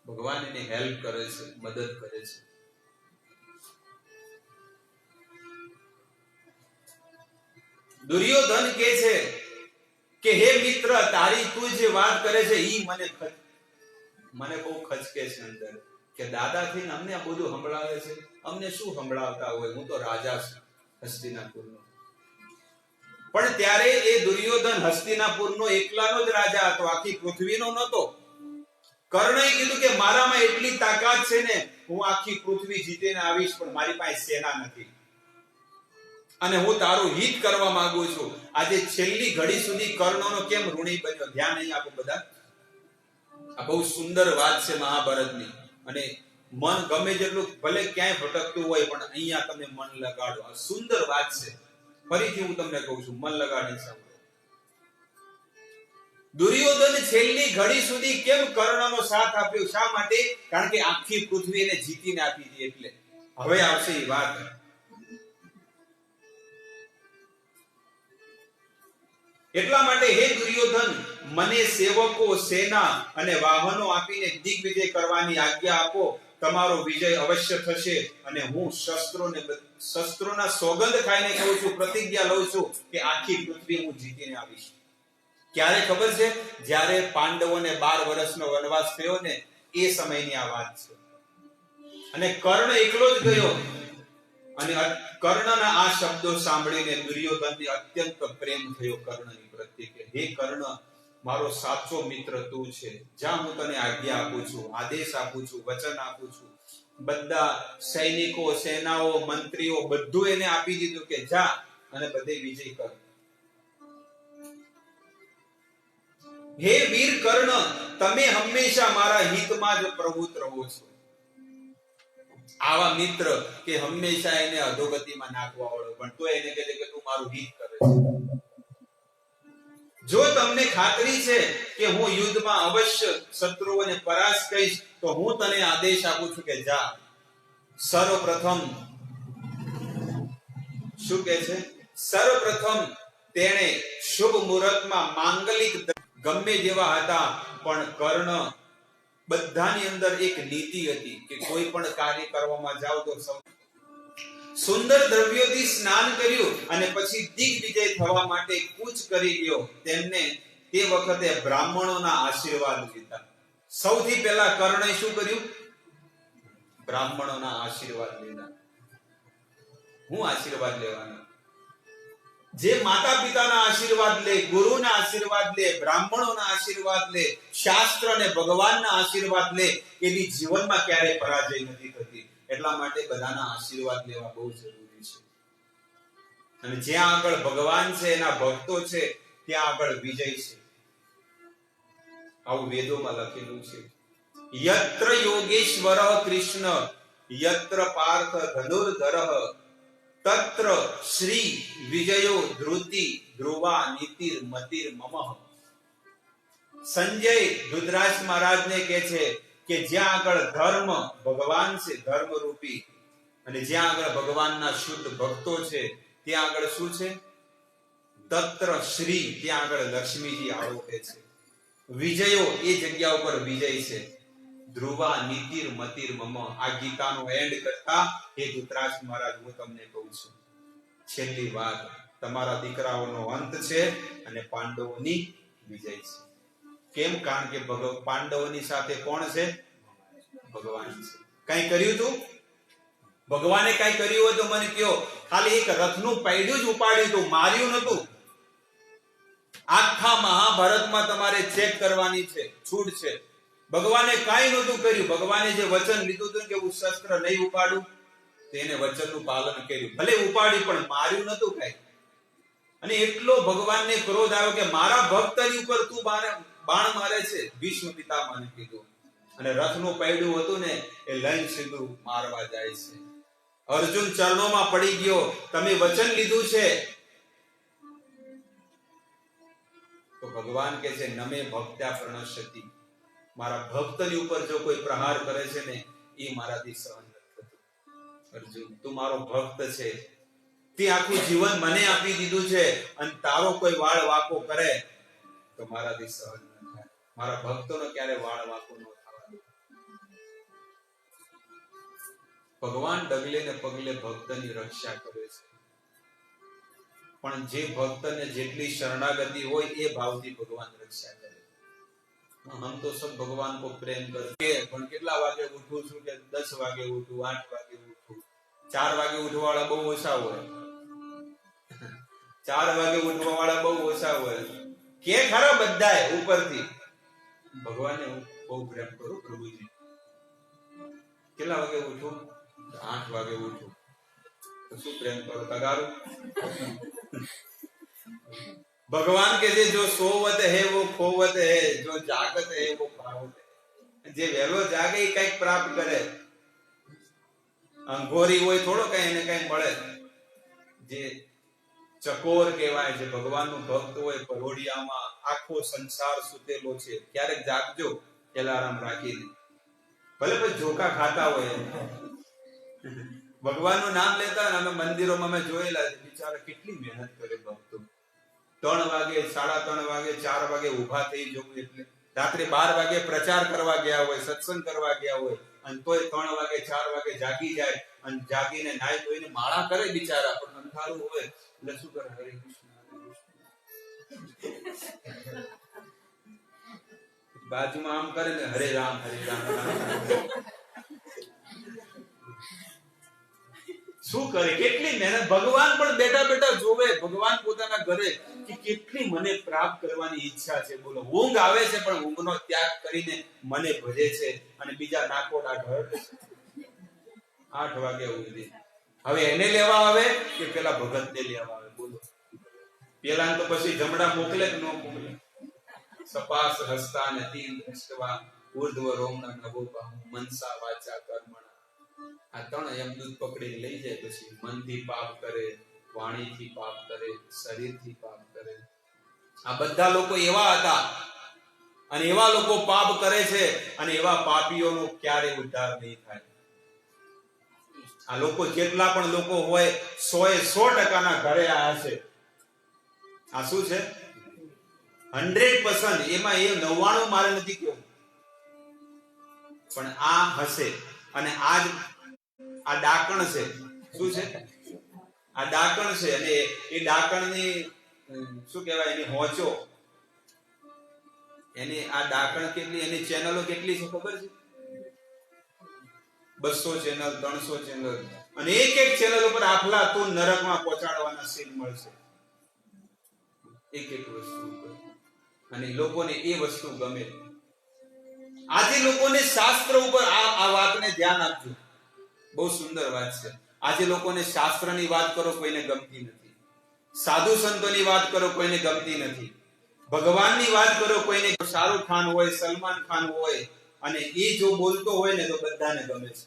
ભગવાન એને હેલ્પ કરે છે, મદદ કરે છે. દુર્યોધન કહે છે કે હે મિત્ર, તારી તું જે વાત કરે છે ઈ મને બહુ ખચકે છે અંદર, કે દાદાથી અમને આ બધું સંભળાવે છે. અમને શું સંભળાવતા હોય? હું તો રાજા છું હસ્તિનાપુરનો. પણ ત્યારે એ દુર્યોધન હસ્તિનાપુરનો એકલાનો જ રાજા હતો, આખી પૃથ્વીનો નહોતો. કર્ણએ કીધું કે મારામાં એટલી તાકાત છે ને, હું આખી પૃથ્વી જીતીને આવીશ, પણ મારી પાસે સેના નથી અને હું તારું હિત કરવા માંગુ છું. આજે છેલ્લી ઘડી સુધી કર્ણનો કેમ ઋણી બન્યો? ધ્યાન નહીં આપો બધા. આ બહુ સુંદર વાત છે મહાભારતની. અને મન ગમે જેટલું ભલે ક્યાંય ભટકતું હોય પણ અહીંયા તમે મન લગાડો. આ સુંદર વાત છે. ફરીથી હું તમને કહું છું, મન લગાડીને સાંભળો. દુર્યોધન છેલ્લી ઘડી સુધી કેમ કર્ણનો સાથ આપ્યો? શા માટે? કારણ કે આખી પૃથ્વી એને જીતીને આપી હતી. એટલે હવે આવશે એ વાત. એટલા માટે હે દુર્યોધન, મને સેવકો, સેના અને વાહનો આપીને દિગ્વિજય કરવાની આજ્ઞા આપો. તમારો વિજય અવશ્ય થશે. અને હું શસ્ત્રોના સોગંદ ખાઈને કહું છું, પ્રતિજ્ઞા લઉં છું કે આખી પૃથ્વી હું જીતીને આવીશ. ક્યારે ખબર છે? જ્યારે પાંડવોને 12 વર્ષનો વનવાસ થયો ને, એ સમયની આ વાત છે. અને કર્ણ એકલો જ ગયો. અને કર્ણના આ શબ્દો સાંભળીને દુર્યોધનને અત્યંત પ્રેમ થયો કર્ણની પ્રત્યે કે હે કર્ણ, મારો સાચો મિત્ર તું છે. જ્યાં હું તને આજ્ઞા આપું છું, આદેશ આપું છું, વચન આપું છું, બધા સૈનિકો, સેનાઓ, મંત્રીઓ બધું એને આપી દીધું કે જા અને બધે વિજય કર. હે વીર કર્ણ, તમે હંમેશા મારા હિતમાં જ પ્રવૃત્ત રહો છો. આવા મિત્ર કે હંમેશા એને અધોગતિમાં નાખવા વાળો, પણ તો એને કહે કે તું મારું હિત કરે છે. જો તમને ખાતરી છે કે હું યુદ્ધમાં અવશ્ય શત્રુઓને પરાસ્ત કરીશ, તો હું તને આદેશ આપું છું કે જા. સર્વપ્રથમ શું કહે છે? સર્વપ્રથમ તેણે શુભ મુહૂર્તમાં માંગલિક ગમે જેવા હતા, પણ કર્ણ બધાની અંદર એક નીતિ હતી કે કોઈ પણ કાર્ય કરવામાં જાવ તો સુંદર દ્રવ્યોથી સ્નાન કર્યું અને પછી દિગ્વિજય થવા માટે કૂચ કરી ગયો. તેમને તે વખતે બ્રાહ્મણોના આશીર્વાદ લીધા. સૌથી પહેલા કર્ણે શું કર્યું? બ્રાહ્મણોના આશીર્વાદ લીધા. હું આશીર્વાદ લેવાના? જે માતા પિતાના આશીર્વાદ લે, ગુરુના આશીર્વાદ લે, બ્રાહ્મણોના આશીર્વાદ લે, શાસ્ત્ર અને ભગવાનના આશીર્વાદ લે, એની જીવનમાં ક્યારેય પરાજય નથી થતી. એટલા માટે બધાના આશીર્વાદ લેવા બહુ જરૂરી છે. અને જ્યાં આગળ ભગવાન છે, એના ભક્તો છે, ત્યાં આગળ વિજય છે. આવું વેદોમાં લખેલું છે. યત્ર યોગેશ્વર કૃષ્ણ યત્ર પાર્થ ધનુર્ધરઃ તત્ર શ્રી વિજયો ધ્રુતિ ધ્રુવા નીતિર મતિર મમઃ. સંજય ધૃતરાષ્ટ્ર મહારાજને કહે છે કે જ્યાં આગળ ધર્મ, ભગવાન છે ધર્મ રૂપી, અને જ્યાં આગળ ભગવાનના શુદ્ધ ભક્તો છે, ત્યાં આગળ શું છે? તત્ર શ્રી, ત્યાં આગળ લક્ષ્મીજી આરોપે છે. વિજયો, એ જગ્યા ઉપર વિજય છે. ધ્રુવા નીતિર મતિર મમ. આ ગીતાનો એન્ડ કરતા હે ધૃતરાષ્ટ્ર મહારાજ, હું તમને કહું છું, છેલ્લી વાત, તમારા દીકરાઓનો અંત છે અને પાંડવોની વિજય છે. કેમ? કારણ કે પાંડવોની સાથે કોણ છે? ભગવાન છે. કઈ કર્યું તું? ભગવાને કઈ કર્યું હોય તો મને કયો. ખાલી એક રથનું પૈડું જ ઉપાડ્યું તું, માર્યું નતું. આખા મહાભારતમાં તમારે ચેક કરવાની છે, છૂટ છે. ભગવાને કાંઈ નહોતું કર્યું. ભગવાને જે વચન લીધું હતું કે હું શસ્ત્ર નહીં ઉપાડું, તેને વચનનું પાલન કર્યું. ભલે ઉપાડી, પણ માર્યું નતું કઈ. અને એટલો ભગવાનને ક્રોધ આવ્યો કે મારા ભક્તની ઉપર તું બાણ મારે છે. ભીષ્મ પિતામહને કીધું. અને રથનું પૈડું હતું ને, એ લઈને સીધું મારવા જાય છે. અર્જુન ચરણોમાં પડી ગયો, તમે વચન લીધું છે. તો ભગવાન કહે છે નમે ભક્ત્યા પ્રણશ્યતિ. મારા ભક્તની ઉપર જો કોઈ પ્રહાર કરે છે ને, એ મારાથી સહન નથી થતું. અર્જુન, તું મારો ભક્ત છે, તે આખું જીવન મને આપી દીધું છે, અને તારો કોઈ વાળ વાકો કરે તો મારાથી સહન ન થાય. મારા ભક્તોનો ક્યારે વાળ વાકો ન થવા દે. ભગવાન ડગલે ને પગલે ભક્તની રક્ષા કરે છે. પણ જે ભક્તને જેટલી શરણાગતિ હોય એ ભાવથી ભગવાન રક્ષા કરે. હમ તો સબ ભગવાન કો પ્રેમ કરકે, પણ કેટલા વાગે ઉઠું છું કે 10 વાગે ઉઠું, 8 વાગે ઉઠું. 4 વાગે ઉઠવા વાળા બહુ ઓછા હોય. 4 વાગે ઉઠવા વાળા બહુ ઓછા હોય. કે ખરા બધાય ઉપરથી ભગવાનને હું બહુ પ્રેમ કરું પ્રભુજી. કેટલા વાગે ઉઠું? 8 વાગે ઉઠું. તો શું પ્રેમ કરો? તગારું. ભગવાન કે જો સોવત હે વો ખોવત હે, જો જાગત હે વો પાવત હે. જે વહેલો જાગે એ કઈક પ્રાપ્ત કરે. અંગોરી હોય થોડો કઈ એને કઈ મળે. જે ચકોર કહેવાય, જે ભગવાનનું ભક્ત હોય, પરોડિયામાં આખો સંસાર સુતેલો છે. ક્યારેક જાગજો એલાર્મ રાખીને, ભલે પછી જોકા ખાતા હોય. ભગવાનનું નામ લેતા, અમે મંદિરોમાં અમે જોયેલા છે, બિચારા કેટલી મહેનત કરે ભક્તો. 3 વાગે, 3:30 વાગે, 4 વાગે ઊભા થઈ જવું, એટલે રાત્રે 12 વાગે પ્રચાર કરવા ગયા હોય, સત્સંગ કરવા ગયા હોય, અને તોય 3 વાગે 4 વાગે જાગી જાય, અને જાગીને નાઈ ધોઈને માળા કરે બિચારા, પણ અંધારું હોય એટલે શું કરે? હરે કૃષ્ણ, હરે કૃષ્ણ. બાજુમાં આમ કરે ને હરે રામ, હરે રામ, રામ રામ. શું કરે? કેટલી મહેનત. ભગવાન પણ બેઠા બેઠા જોવે, ભગવાન પોતાના ઘરે કે કેટલી મને પ્રાપ્ત કરવાની ઈચ્છા છે. બોલો, ઊંઘ આવે છે પણ ઊંઘનો ત્યાગ કરીને મને ભજે છે, અને બીજા નાકોડા ઢળ 8 વાગે ઊંઘી. હવે એને લેવા આવે કે પેલા ભગતને લેવા આવે? બોલો, પેલા તો પછી જમણા મોકલે કે ન મોકલે? સપાસ હસ્તા નતી દ્રષ્ટવા ઉર્ધ્વ રોમના નભો બાહુ મનસા વાચા કર્મણા. આ 3 યમદૂત પકડીને લઈ જાય. પછી મનથી પાપ કરે, વાણીથી પાપ કરે, શરીરથી પાપ કરે. આ બધા લોકો એવા હતા, અને એવા લોકો પાપ કરે છે, અને એવા પાપીઓનો ક્યારે ઉદ્ધાર નહીં થાય. આ લોકો જેટલા પણ લોકો હોય 100% ઘરે આ હશે. આ શું છે? 100%. એમાં એ 99 મારે નથી કેવું, પણ આ હશે. અને આ ડાકણ છે. શું છે? આ ડાકણ છે. અને એ ડાકણની શું કહેવાય? એની હોચો, એની આ ડાકણ કેટલી, એની ચેનલો કેટલી છે ખબર છે? 200 ચેનલ, 300 ચેનલ, અને એક ચેનલ ઉપર અફલાતુન નરકમાં પહોંચાડવાના સીન મળશે, એક વસ્તુ ઉપર. અને લોકોને એ વસ્તુ ગમે. આજે લોકોને શાસ્ત્ર ઉપર આ વાતને ધ્યાન આપજો. બહુ સુંદર વાત છે. આજે લોકોને શાસ્ત્રની વાત કરો, કોઈને ગમતી નથી. સાધુ સંતોની વાત કરો, કોઈને ગમતી નથી. ભગવાનની વાત કરો, કોઈને શાહરુખ ખાન હોય, સલમાન ખાન હોય, અને એ જો બોલતો હોય ને તો બધાને ગમે છે.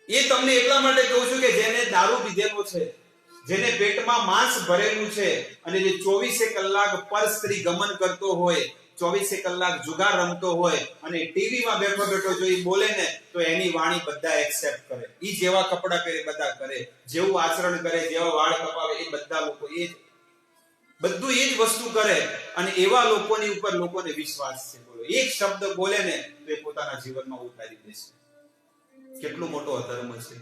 એ તમને એટલા માટે કહું છું કે જેને દારૂ પીધેલો છે, જેને પેટમાં માંસ ભરેલું છે, અને જે 24 કલાક પર સ્ત્રી ગમન કરતો હોય, 24 કલાક જુગાર રમતો હોય, અને ટીવીમાં બેઠો બેઠો જો ઈ બોલે ને તો એની વાણી બધા એક્સેપ્ટ કરે. ઈ જેવા કપડા પહેરે બધા કરે, જેવું આચરણ કરે, જેવા વાળ કપાવે એ બધા લોકો એ જ બધું એ જ વસ્તુ કરે. અને એવા લોકોની ઉપર લોકોને વિશ્વાસ છે. બોલો, એક શબ્દ બોલે ને તો એ પોતાના જીવનમાં ઉતારી દેશે. કેટલો મોટો અધર્મ છે.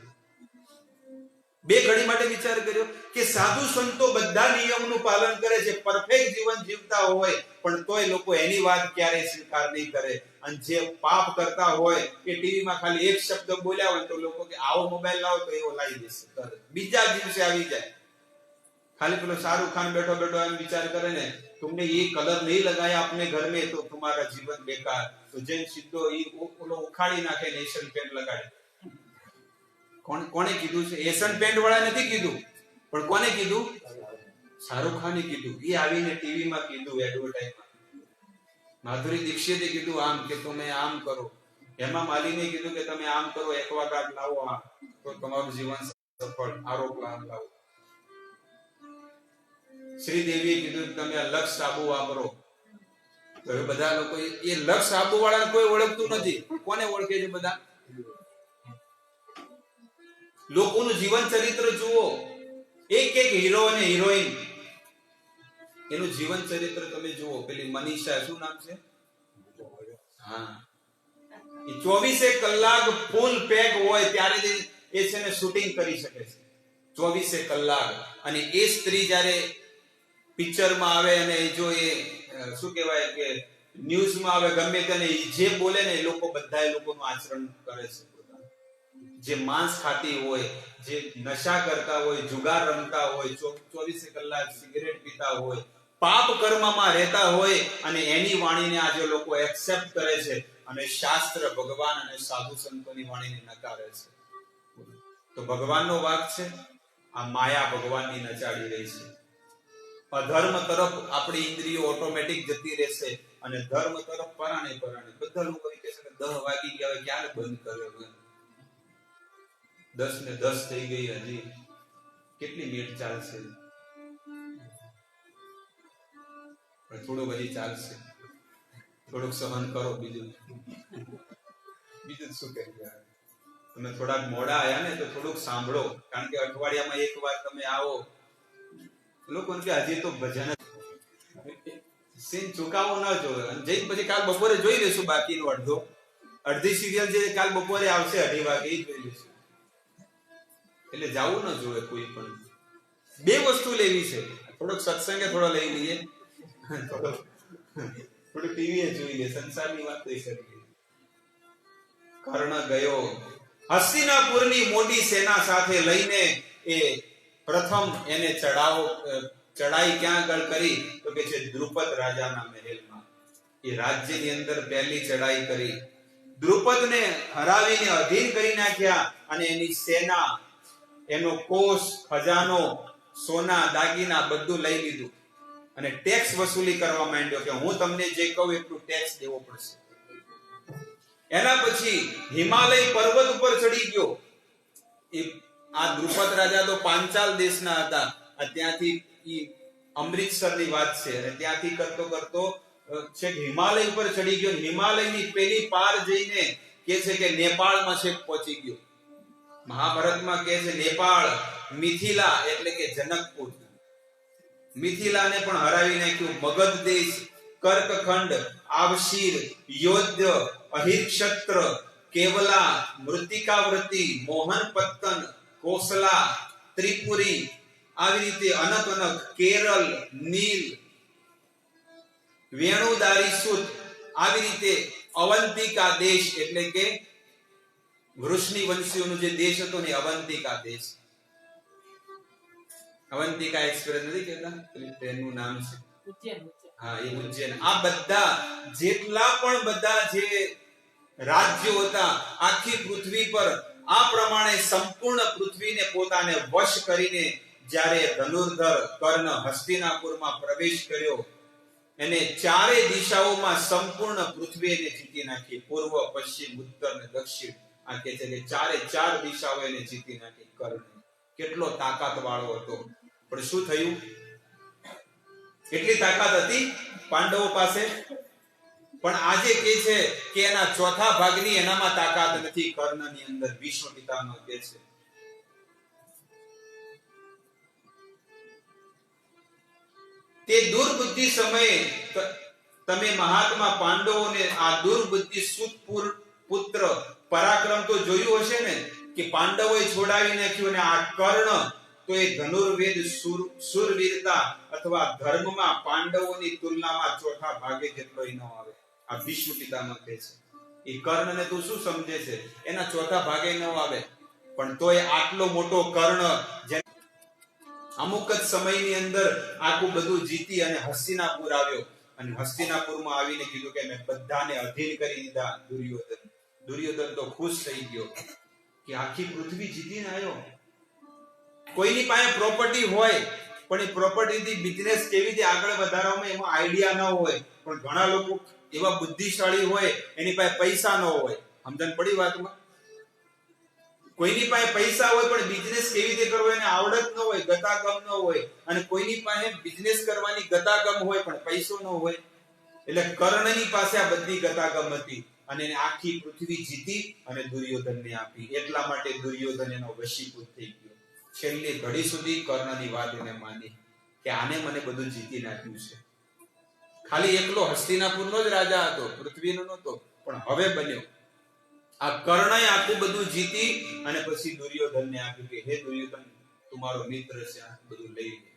બે ઘડી માટે વિચાર કર્યો કે સાધુ સંતો બધા નિયમનું પાલન કરે છે, પરફેક્ટ જીવન જીવતા હોય, પણ તોય લોકો એની વાત ક્યારેય સ્વીકાર નહીં કરે. અને જે પાપ કરતા હોય એ ટીવીમાં ખાલી એક શબ્દ બોલ્યા હોય તો લોકો કે આવો મોબાઈલ લાવો તો એવો લાવી દેશે, બીજા દિવસે આવી જાય. खाली पेलो शाहरुख खान बैठो बैठो एम विचार करे ने, तुमने ये कलर नहीं लगाया अपने घर में तो तुम्हारा जीवन बेकार. तो जैन सीधो ये ओलो उखाड़ी नाखे ने एशियन पेंट लगाड़े. कोने कीधुं छे? एशियन पेंट वाळा નથી કીધું, પણ કોને કીધું? શાહરુખ ખાને કીધું. એ આવીને ટીવી માં કીધું, એડવર્ટાઇઝમાં. માધુરી દીક્ષિતે કીધું આમ કે તમે આમ કરો. હેમા માલિનીએ કીધું કે તમે આમ કરો, એક્વાગાર્ડ લાવો આ તો તમારું જીવન સફળ, આરોગ્ય લાવો. શ્રીદેવીએ કીધું તમે આ લક્ષ સાબુ વાપરો. તો એ બધા લોકો એ લક્ષ સાબુ વાળાને કોઈ ઓળખતું નથી. કોને ઓળખે છે બધા? લોકોનું જીવન ચરિત્ર જુઓ. એક હીરો અને હિરોઈન, એનું જીવન ચરિત્ર તમે જુઓ. પેલી મનીષા, શું નામ છે? હા, એ 24 કલાક ફૂલ પેક હોય ત્યારે એ છે ને શૂટિંગ કરી શકે છે. 24 કલાક. અને એ સ્ત્રી જ્યારે પિક્ચરમાં આવે અને જો એ શું કહેવાય કે ન્યૂઝમાં આવે, ગમે તેને જે બોલે ને એ લોકો બધા એ લોકોનું આચરણ કરે છે. જે માંસ ખાતી હોય, જે નશા કરતા હોય, જુગાર રમતા હોય, 24 કલાક સિગરેટ પીતા હોય, પાપ કર્મમાં રહેતા હોય, અને એની વાણીને આજે લોકો એક્સેપ્ટ કરે છે, અને શાસ્ત્ર, ભગવાન અને સાધુ સંતોની વાણીને નકારે છે. તો ભગવાનનો વાક છે, આ માયા ભગવાનની નચાડી રહી છે. અધર્મ તરફ આપણી ઇન્દ્રિયો ઓટોમેટિક જતી રહેશે, અને ધર્મ તરફ પરાણે બધા લોકો કહે છે કે 10 વાગી ગયા, હવે ક્યારે બંધ કર્યો? 10 ને 10 થઈ ગઈ, હજી કેટલી મિનિટ ચાલશે? થોડું હજી ચાલશે, થોડુંક સહન કરો. બીજું શું કહેવાય? તમે થોડાક મોડા આયા ને તો થોડુંક સાંભળો, કારણ કે અઠવાડિયામાં એક વાર તમે આવો લોકોને કે હજી તો ભજન સીન ચુકાવો ન જોવે અને જઈને પછી કાલ બપોરે જોઈ લેશું બાકીનો અડધી સિરિયલ જે કાલ બપોરે આવશે 2:30 વાગે એ જોઈ લેશું. એટલે જાવું ન જોવે કોઈ પણ. બે વસ્તુ લેવી છે, થોડોક સત્સંગે થોડો લઈ લઈએ, થોડું ટીવી જોઈ લે, સંસારની વાત કરી શકીએ. કર્ણ ગયો હસ્તિનાપુરની મોટી સેના સાથે લઈને, એ પ્રથમ એને ચડાઈ ક્યાં આગળ કરી તો કે છે દ્રુપદ રાજાના મહેલમાં. એ રાજ્યની અંદર પહેલી ચડાઈ કરી, દ્રુપદને હરાવીને અધીન કરી નાખ્યા અને એની સેના, એનો કોષ, ખજાનો, સોના દાગીના બધું લઈ લીધું અને ટેક્સ વસૂલી કરવા માંડ્યો કે હું તમને જે કહું એટલું ટેક્સ દેવો પડશે. એના પછી હિમાલય પર્વત ઉપર ચડી ગયો. આ દ્રુપદ રાજા તો પાંચાલ દેશના હતા. ત્યાંથી અમૃતસરની વાત છે અને ત્યાંથી કરતો કરતો છેક હિમાલય ઉપર ચડી ગયો. હિમાલયની પેલી પાર જઈને કે છે કે નેપાળમાં છેક પહોંચી ગયો. મહાભારતમાં કહે છે નેપાળ, મિથિલા એટલે કે જનકપુર, મિથિલાને પણ હરાવી નાખ્યું. મગધ દેશ, કર્કખંડ, આવશીર, યોધ્ય, અહિરક્ષત્ર, કેવલા, મૃતિકાવૃત્તિ, મોહનપત્તન, કોસલા, ત્રિપુરી, આવી રીતે અનક, કેરળ, નીલ, વેણુદારી સુત, આવી રીતે અવંતિકા દેશ એટલે કે વૃષ્ણિ વંશીઓનો જે દેશ હતો ને અવંતિકા દેશ. અવંતિકા એક્સપ્રેસ નથી કહેતા, ટ્રેનનું નામ છે ઉજ્જૈન. હા, એ ઉજ્જૈન. આ બધા જેટલા પણ બધા જે રાજ્યો હતા આખી પૃથ્વી પર, આ પ્રમાણે સંપૂર્ણ પૃથ્વીને પોતાને વશ કરીને જ્યારે ધનુર્ધર કર્ણ હસ્તિનાપુરમાં પ્રવેશ કર્યો, એને ચારે દિશાઓમાં સંપૂર્ણ પૃથ્વીને જીતી નાખી. પૂર્વ, પશ્ચિમ, ઉત્તર અને દક્ષિણ. આ કહે છે કે ચારે ચાર દિશાઓ એને જીતી નાખી. કર્ણ કેટલો તાકાત વાળો હતો. પણ શું થયું? એટલી તાકાત હતી પાંડવો પાસે, પણ આજે કે છે કે એના ચોથા ભાગની એનામાં તાકાત નથી કર્ણની અંદર. ભીષ્મ પિતામહ કહે છે તે દુર્બુદ્ધિ સમયે તમે મહાત્મા પાંડવોને આ દુર્બુદ્ધિ સુતપુર પુત્ર પરાક્રમ તો જોયું હશે ને, કે પાંડવોએ છોડાવી નાખ્યું. અને આ કર્ણ તો એ ધનુર્વેદ, સુરવીરતા અથવા ધર્મમાં પાંડવોની તુલનામાં ચોથા ભાગે જેટલો ન આવે. આ ભીષ્મ પિતામહ કહે છે. એ કર્ણને તું શું સમજે છે? એના ચોથા ભાગે ન આવે, પણ તોય આટલો મોટો કર્ણ અમુક જ સમયની અંદર આખું બધું જીતી અને હસ્તિનાપુર આવ્યો. અને હસ્તિનાપુરમાં આવીને કીધું કે મેં બધાને અધીન કરી દીધા. દુર્યોધન તો ખુશ થઈ ગયો કે આખી પૃથ્વી જીતીને આવ્યો. કોઈની પાસે પ્રોપર્ટી હોય પણ એ પ્રોપર્ટીથી બિઝનેસ કેવી રીતે આગળ વધારવામાં એમાં આઈડિયા ન હોય. પણ ઘણા લોકો એવા બુદ્ધિશાળી હોય, એની પાસે પૈસા ન હોય. સમજણ પડી વાતમાં? કોઈની પાસે પૈસા હોય પણ બિઝનેસ કેવી રીતે કરવો એને આવડત ન હોય, ગતાગમ ન હોય. અને કોઈની પાસે બિઝનેસ કરવાની ગતાગમ હોય પણ પૈસો ન હોય. એટલે કર્ણની પાસે આ બધી ગતાગમ હતી અને એને આખી પૃથ્વી જીતી અને દુર્યોધનને આપી. એટલા માટે દુર્યોધન એનો વશીભૂત થઈ ગયો. છેલ્લી ઘડી સુધી કર્ણની વાત એને માની કે આને મને બધું જીતી નાખ્યું છે. ખાલી એકલો હસ્તિનાપુરનો જ રાજા હતો, પૃથ્વીનો નહોતો, પણ હવે બન્યો. આ કર્ણએ આખું બધું જીતી અને પછી દુર્યોધનને આપ્યું કે હે દુર્યોધન, તું મારો મિત્ર છે, આ બધું લઈ લે.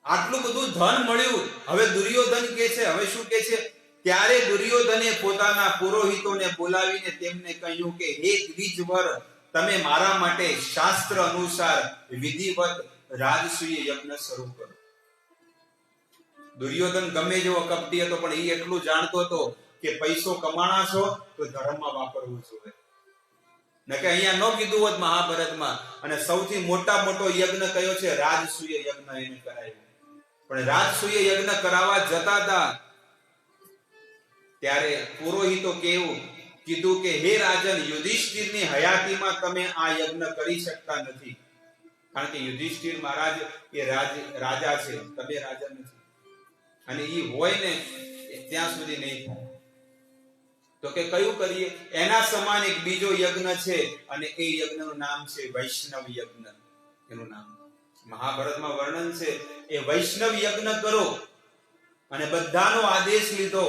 આટલું બધું ધન મળ્યું. હવે દુર્યોધન કે છે, હવે શું કે છે? ત્યારે દુર્યોધને પોતાના પુરોહિતોને બોલાવીને તેમને કહ્યું કે હે દ્વિજવર, તમે મારા માટે શાસ્ત્ર અનુસાર વિધિવત રાજસૂય યજ્ઞ શરૂ કરો. દુર્યોધન ગમે જેવો કપટી હતો પણ એ એટલું જાણતો હતો કે પૈસો કમાણા છો તો ધર્મમાં વાપરવું જોઈએ. નકે અહીંયા ન કીધું હોત મહાભારતમાં. અને સૌથી મોટો યજ્ઞ કયો છે? રાજસૂય યજ્ઞ એને કરાયો. પણ રાજસૂય યજ્ઞ કરાવવા જતા હતા ત્યારે પુરોહિતો કેવું કીધું કે હે રાજન, યુધિષ્ઠિરની હયાતીમાં તમે આ યજ્ઞ કરી શકતા નથી. કારણ કે યુધિષ્ઠિર મહારાજ એ રાજા છે, તમે રાજા નથી. અને એ હોય ને ત્યાં સુધી નહીં થાય. તો કે કયું કરીએ? એના સમાન એક બીજો યજ્ઞ છે અને એ યજ્ઞનું નામ છે વૈષ્ણવ યજ્ઞ. એનું નામ મહાભારતમાં વર્ણન છે એ વૈષ્ણવ યજ્ઞ કરો, અને બધાનો આદેશ લીધો.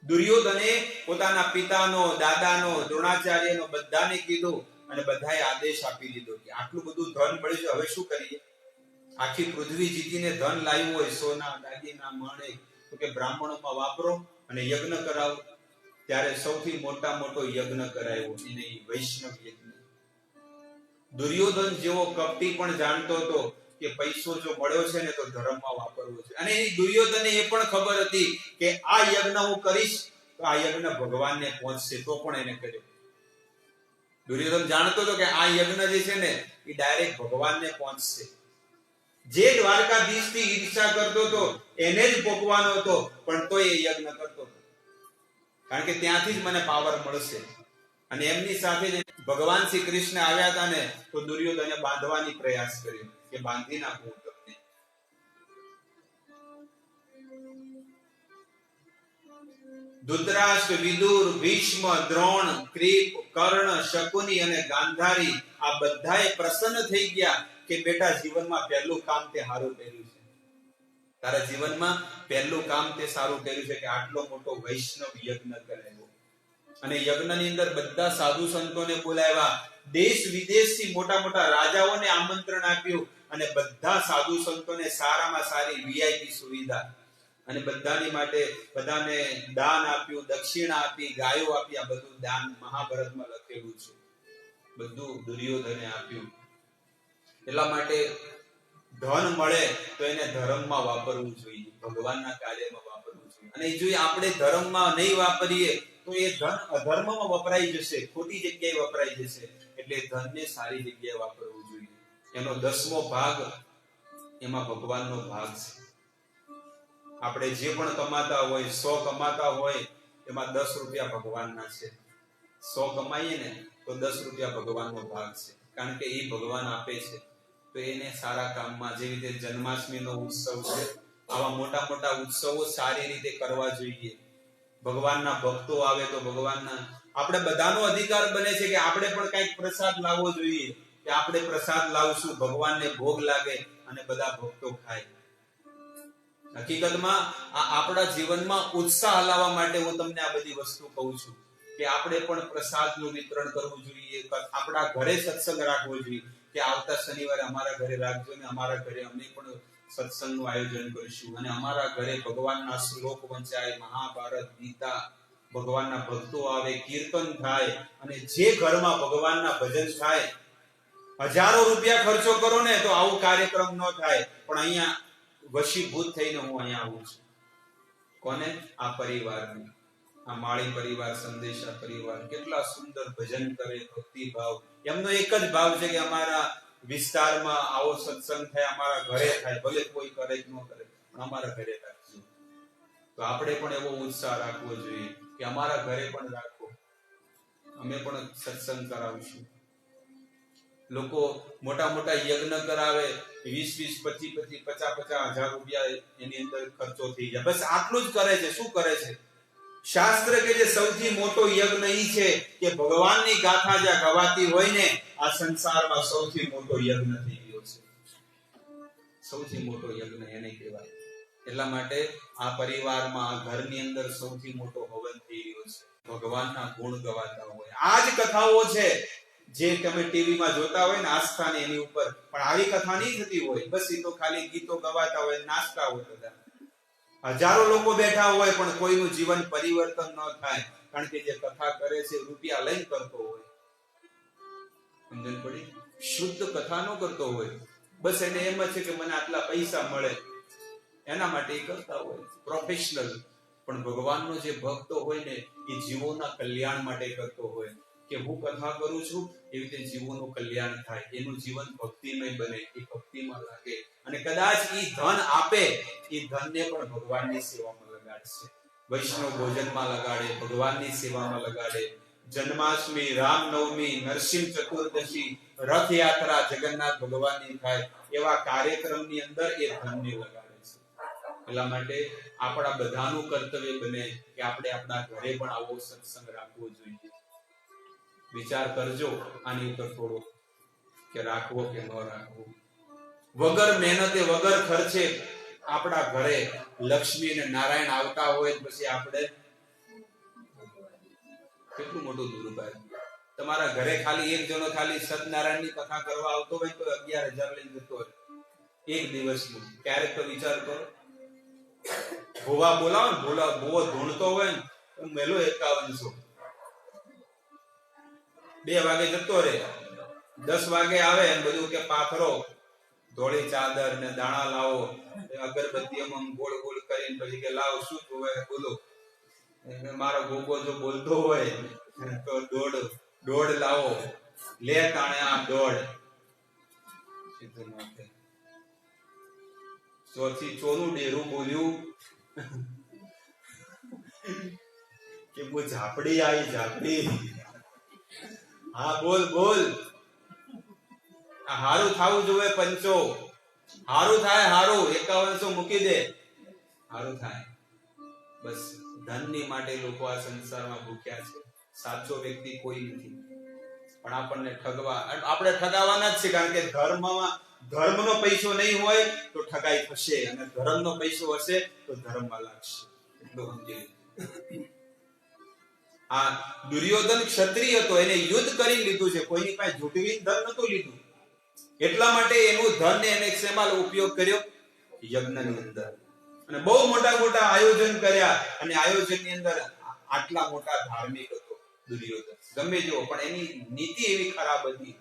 દુર્યોધને પોતાના પિતાનો, દાદાનો, દ્રોણાચાર્યનો બધાને કીધું, અને બધાએ આદેશ આપી દીધો કે આટલું બધું ધન મળ્યું છે, હવે શું કરીએ? આખી પૃથ્વી જીતીને ધન લાવ્યું હોય, સોના, દાગીના, માણેક, તો કે બ્રાહ્મણોમાં વાપરો અને યજ્ઞ કરાવો. ત્યારે સૌથી મોટો યજ્ઞ કરાયો, એને વૈષ્ણવ યજ્ઞ. દુર્યોધન જેવો કપટી પણ જાણતો હતો કે પૈસો જો મળ્યો છે ને તો ધર્મમાં વાપરવો છે, અને એ દુર્યોધનને એ પણ ખબર હતી કે આ યજ્ઞ હું કરીશ તો આ યજ્ઞ ભગવાનને પહોંચશે, તો પણ એને કર્યો. દુર્યોધન જાણતો હતો કે આ યજ્ઞ જે છે ને એ ડાયરેક્ટ ભગવાનને પહોંચશે. જે દ્વારકાધીશ થી ઈર્ષા કરતો હતો એને જ ભોગવાનો હતો, પણ તો એ યજ્ઞ કરતો હતો, કારણ કે ત્યાંથી જ મને પાવર મળશે. અને એમની સાથે ભગવાન શ્રી કૃષ્ણ આવ્યા હતા ને, તો દુર્યોધને બાંધવાની પ્રયાસ કર્યો કે બાંધી નાખું તમને. ધૃતરાષ્ટ્ર, વિદુર, ભીષ્મ, દ્રોણ, કૃપ, કર્ણ, શકુની અને ગાંધારી આ બધાએ પ્રસન્ન થઈ ગયા કે બેટા જીવનમાં પહેલું કામ તે સારું કર્યું છે, તારા જીવનમાં પહેલું કામ તે સારું કર્યું છે કે આટલો મોટો વૈષ્ણવ યજ્ઞ કરાયો. અને યજ્ઞની અંદર બધા સાધુ સંતોને બોલાવ્યા, દેશ વિદેશથી મોટા રાજાઓને આમંત્રણ આપ્યું, અને બધા સાધુ સંતોને સારામાં સારી વીઆઈપી સુવિધા, અને બધાની માટે બધાને દાન આપ્યું, દક્ષિણા આપી, ગાયો આપી. આ બધું દાન મહાભારતમાં લખેલું છે, બધું દુર્યોધને આપ્યું. એટલા માટે ધન મળે તો એને ધર્મમાં વાપરવું જોઈએ, ભગવાનના કાર્યમાં વાપરવું જોઈએ. અને જો આપણે ધર્મમાં નહીં વાપરીએ તો એ ધન અધર્મમાં વપરાઈ જશે, ખોટી જગ્યાએ વપરાઈ જશે. એટલે ધનને સારી જગ્યાએ વાપરવું જોઈએ. એનો 10મો ભાગ એમાં ભગવાનનો ભાગ છે. આપણે જે પણ કમાતા હોય, 100 કમાતા હોય, એમાં 10 રૂપિયા ભગવાનના છે. 100 કમાઈએ ને તો 10 રૂપિયા ભગવાનનો ભાગ છે, કારણ કે એ ભગવાન આપે છે. તો એને સારા કામમાં, જેવી રીતે જન્માષ્ટમીનો ઉત્સવ છે, આવા મોટા ઉત્સવો સારી રીતે કરવા જોઈએ. ભગવાનના ભક્તો આવે તો ભગવાનના, આપણે બધાનો અધિકાર બને છે કે આપણે પણ કંઈક પ્રસાદ લાવવો જોઈએ, કે આપણે પ્રસાદ લાવશું, ભગવાનને ભોગ લાગે અને બધા ભક્તો ખાય. હકીકતમાં આ આપણા જીવનમાં ઉત્સાહ લાવવા માટે હું તમને આ બધી વસ્તુ કહું છું કે આપણે પણ પ્રસાદનું વિતરણ કરવું જોઈએ. આપણા ઘરે સત્સંગ રાખવો જોઈએ કે આવતા શનિવારે અમારા ઘરે રાખજો, ને અમારા ઘરે અમે પણ સત્સંગનું આયોજન કરીશું, અને અમારા ઘરે ભગવાનના શ્લોક વંચાય, મહાભારત, ગીતા, ભગવાનના ભક્તો આવે, કીર્તન થાય, અને જે ઘરમાં ભગવાનના ભજન થાય, હજારો રૂપિયા ખર્ચો કરો ને તો આવું કાર્યક્રમ ન થાય. પણ અહીંયા વશીભૂત થઈને હું અહીંયા આવું છું. કોને? આ પરિવારને, આ માળી પરિવાર, સંદેશા પરિવાર કેટલા સુંદર ભજન કરે, ભક્તિ ભાવ. એમનો એક જ ભાવ છે કે અમારા વિસ્તારમાં આવો સત્સંગ થાય, અમારા ઘરે થાય, ભલે કોઈ કરે કે ન કરે, પણ અમારા ઘરે રાખજો. તો આપણે પણ એવો ઉત્સાહ રાખવો જોઈએ કે અમારા ઘરે પણ રાખો, અમે પણ સત્સંગ કરાવીશું. લોકો મોટા યજ્ઞ કરાવે, 20-20, 25-25, 50-50 હજાર રૂપિયા એની અંદર ખર્ચો થઈ જાય. બસ આટલું જ કરે છે. શું કરે છે? શાસ્ત્ર કે જે સૌથી મોટો યજ્ઞ ઈ છે કે ભગવાનની ગાથા જ્યાં ગવાતી હોય ને, આ સંસારમાં સૌથી મોટો યજ્ઞ થઈ ગયો છે. સૌથી મોટો યજ્ઞ એને કહેવાય. એટલા માટે આ પરિવારમાં, આ ઘરની અંદર સૌથી મોટો હવન થઈ રહ્યો છે. ભગવાનના ગુણ ગવાતા હોય. આ જ કથાઓ છે જે તમે ટીવીમાં જોતા હોય ને, આસ્થા ને એની ઉપર, પણ આવી કથા નહીં થતી હોય. બસ એ તો ખાલી ગીતો ગવાતા હોય, નાચતા હોય બધા. હજારો લોકો બેઠા હોય પણ કોઈનું જીવન પરિવર્તન ન થાય, કારણ કે જે કથા કરે છે રૂપિયા લઈને કરતો હોય. સમજણ પડી? શુદ્ધ કથા ન કરતો હોય. બસ એને એમ જ છે કે મને આટલા પૈસા મળે, એના માટે એ કરતા હોય, પ્રોફેશનલ. પણ ભગવાનનો જે ભક્તો હોય ને, એ જીવોના કલ્યાણ માટે કરતો હોય કે હું કથા કરું છું એવી રીતે જીવોનું કલ્યાણ થાય, એનું જીવન ભક્તિમય બને, એ ભક્તિમાં લાગે. અને કદાચ એ ધન આપે, એ ધનને પણ ભગવાનની સેવામાં લગાડશે, વૈષ્ણવ ભોજનમાં લગાડે, ભગવાનની સેવામાં લગાડે. જન્માષ્ટમી, રામનવમી, નરસિંહ ચતુર્દશી, રથયાત્રા જગન્નાથ ભગવાનની થાય, એવા કાર્યક્રમની અંદર એ ધનને લગાડે છે. એટલા માટે આપણા બધાનું કર્તવ્ય બને કે આપણે આપણા ઘરે પણ આવો સત્સંગ રાખવો જોઈએ. વિચાર કરજો આની ઉપર થોડો કે રાખવો કે ન રાખવો. વગર મહેનતે વગર ખર્ચે આપણા ઘરે લક્ષ્મી અને નારાયણ આવતા હોય પછી આપણે કેટલું મોટું દુર્ભાગ્ય. તમારા ઘરે ખાલી એક જણો ખાલી સત્યનારાયણની કથા કરવા આવતો હોય તો 11,000 લઈને જતો હોય એક દિવસનું. ક્યારેક તો વિચાર કરો, ભોવા બોલાવો ને, ભોવો ધૂણતો હોય ને તો મેલો 5100. 2 વાગે જતો રહે, 10 વાગે આવે એમ બધું કે પાથરો, ધોળી ચાદર ને દાણા લાવો, અગરબત્તીઓમાં ગોળ ગોળ કરીને પછી કે લાવો શું જોવે બોલો. મારો ગોગો જો બોલતો હોય તો દોડ લાવો, લે તાણે આ દોડ. ચોરું ડેરું બોલ્યું કે वो ઝાપડી આવી ઝાપડી. હા બોલ બોલ. હારું થાવું જોવે પંચો, હારું થાય હારું, 5100 મૂકી દે, હારું થાય. બસ ધનની માટે લોકો આ સંસારમાં ભૂખ્યા છે. સાચો વ્યક્તિ કોઈ નથી, પણ આપણને ઠગવા, આપણે ઠગાવાના જ છે. કારણ કે ધર્મનો પૈસો નહીં હોય તો ઠગાઈ થશે, અને ધર્મનો પૈસો હશે તો ધર્મમાં લાગશે. એટલું સમજી લો. આ દુર્યોધન ક્ષત્રિય હતો, એને યુદ્ધ કરી લીધું છે, કોઈની પાસે ઝૂંટવીને ધન નતું લીધું. એટલા માટે એનું ધન એને શેમાં ઉપયોગ કર્યો? યજ્ઞની અંદર. અને બહુ મોટા મોટા આયોજન કર્યા, અને આયોજનની અંદર આટલા મોટા ધાર્મિક હતો દુર્યોધન. ગમે તેવો, પણ એની નીતિ એવી ખરાબ હતી,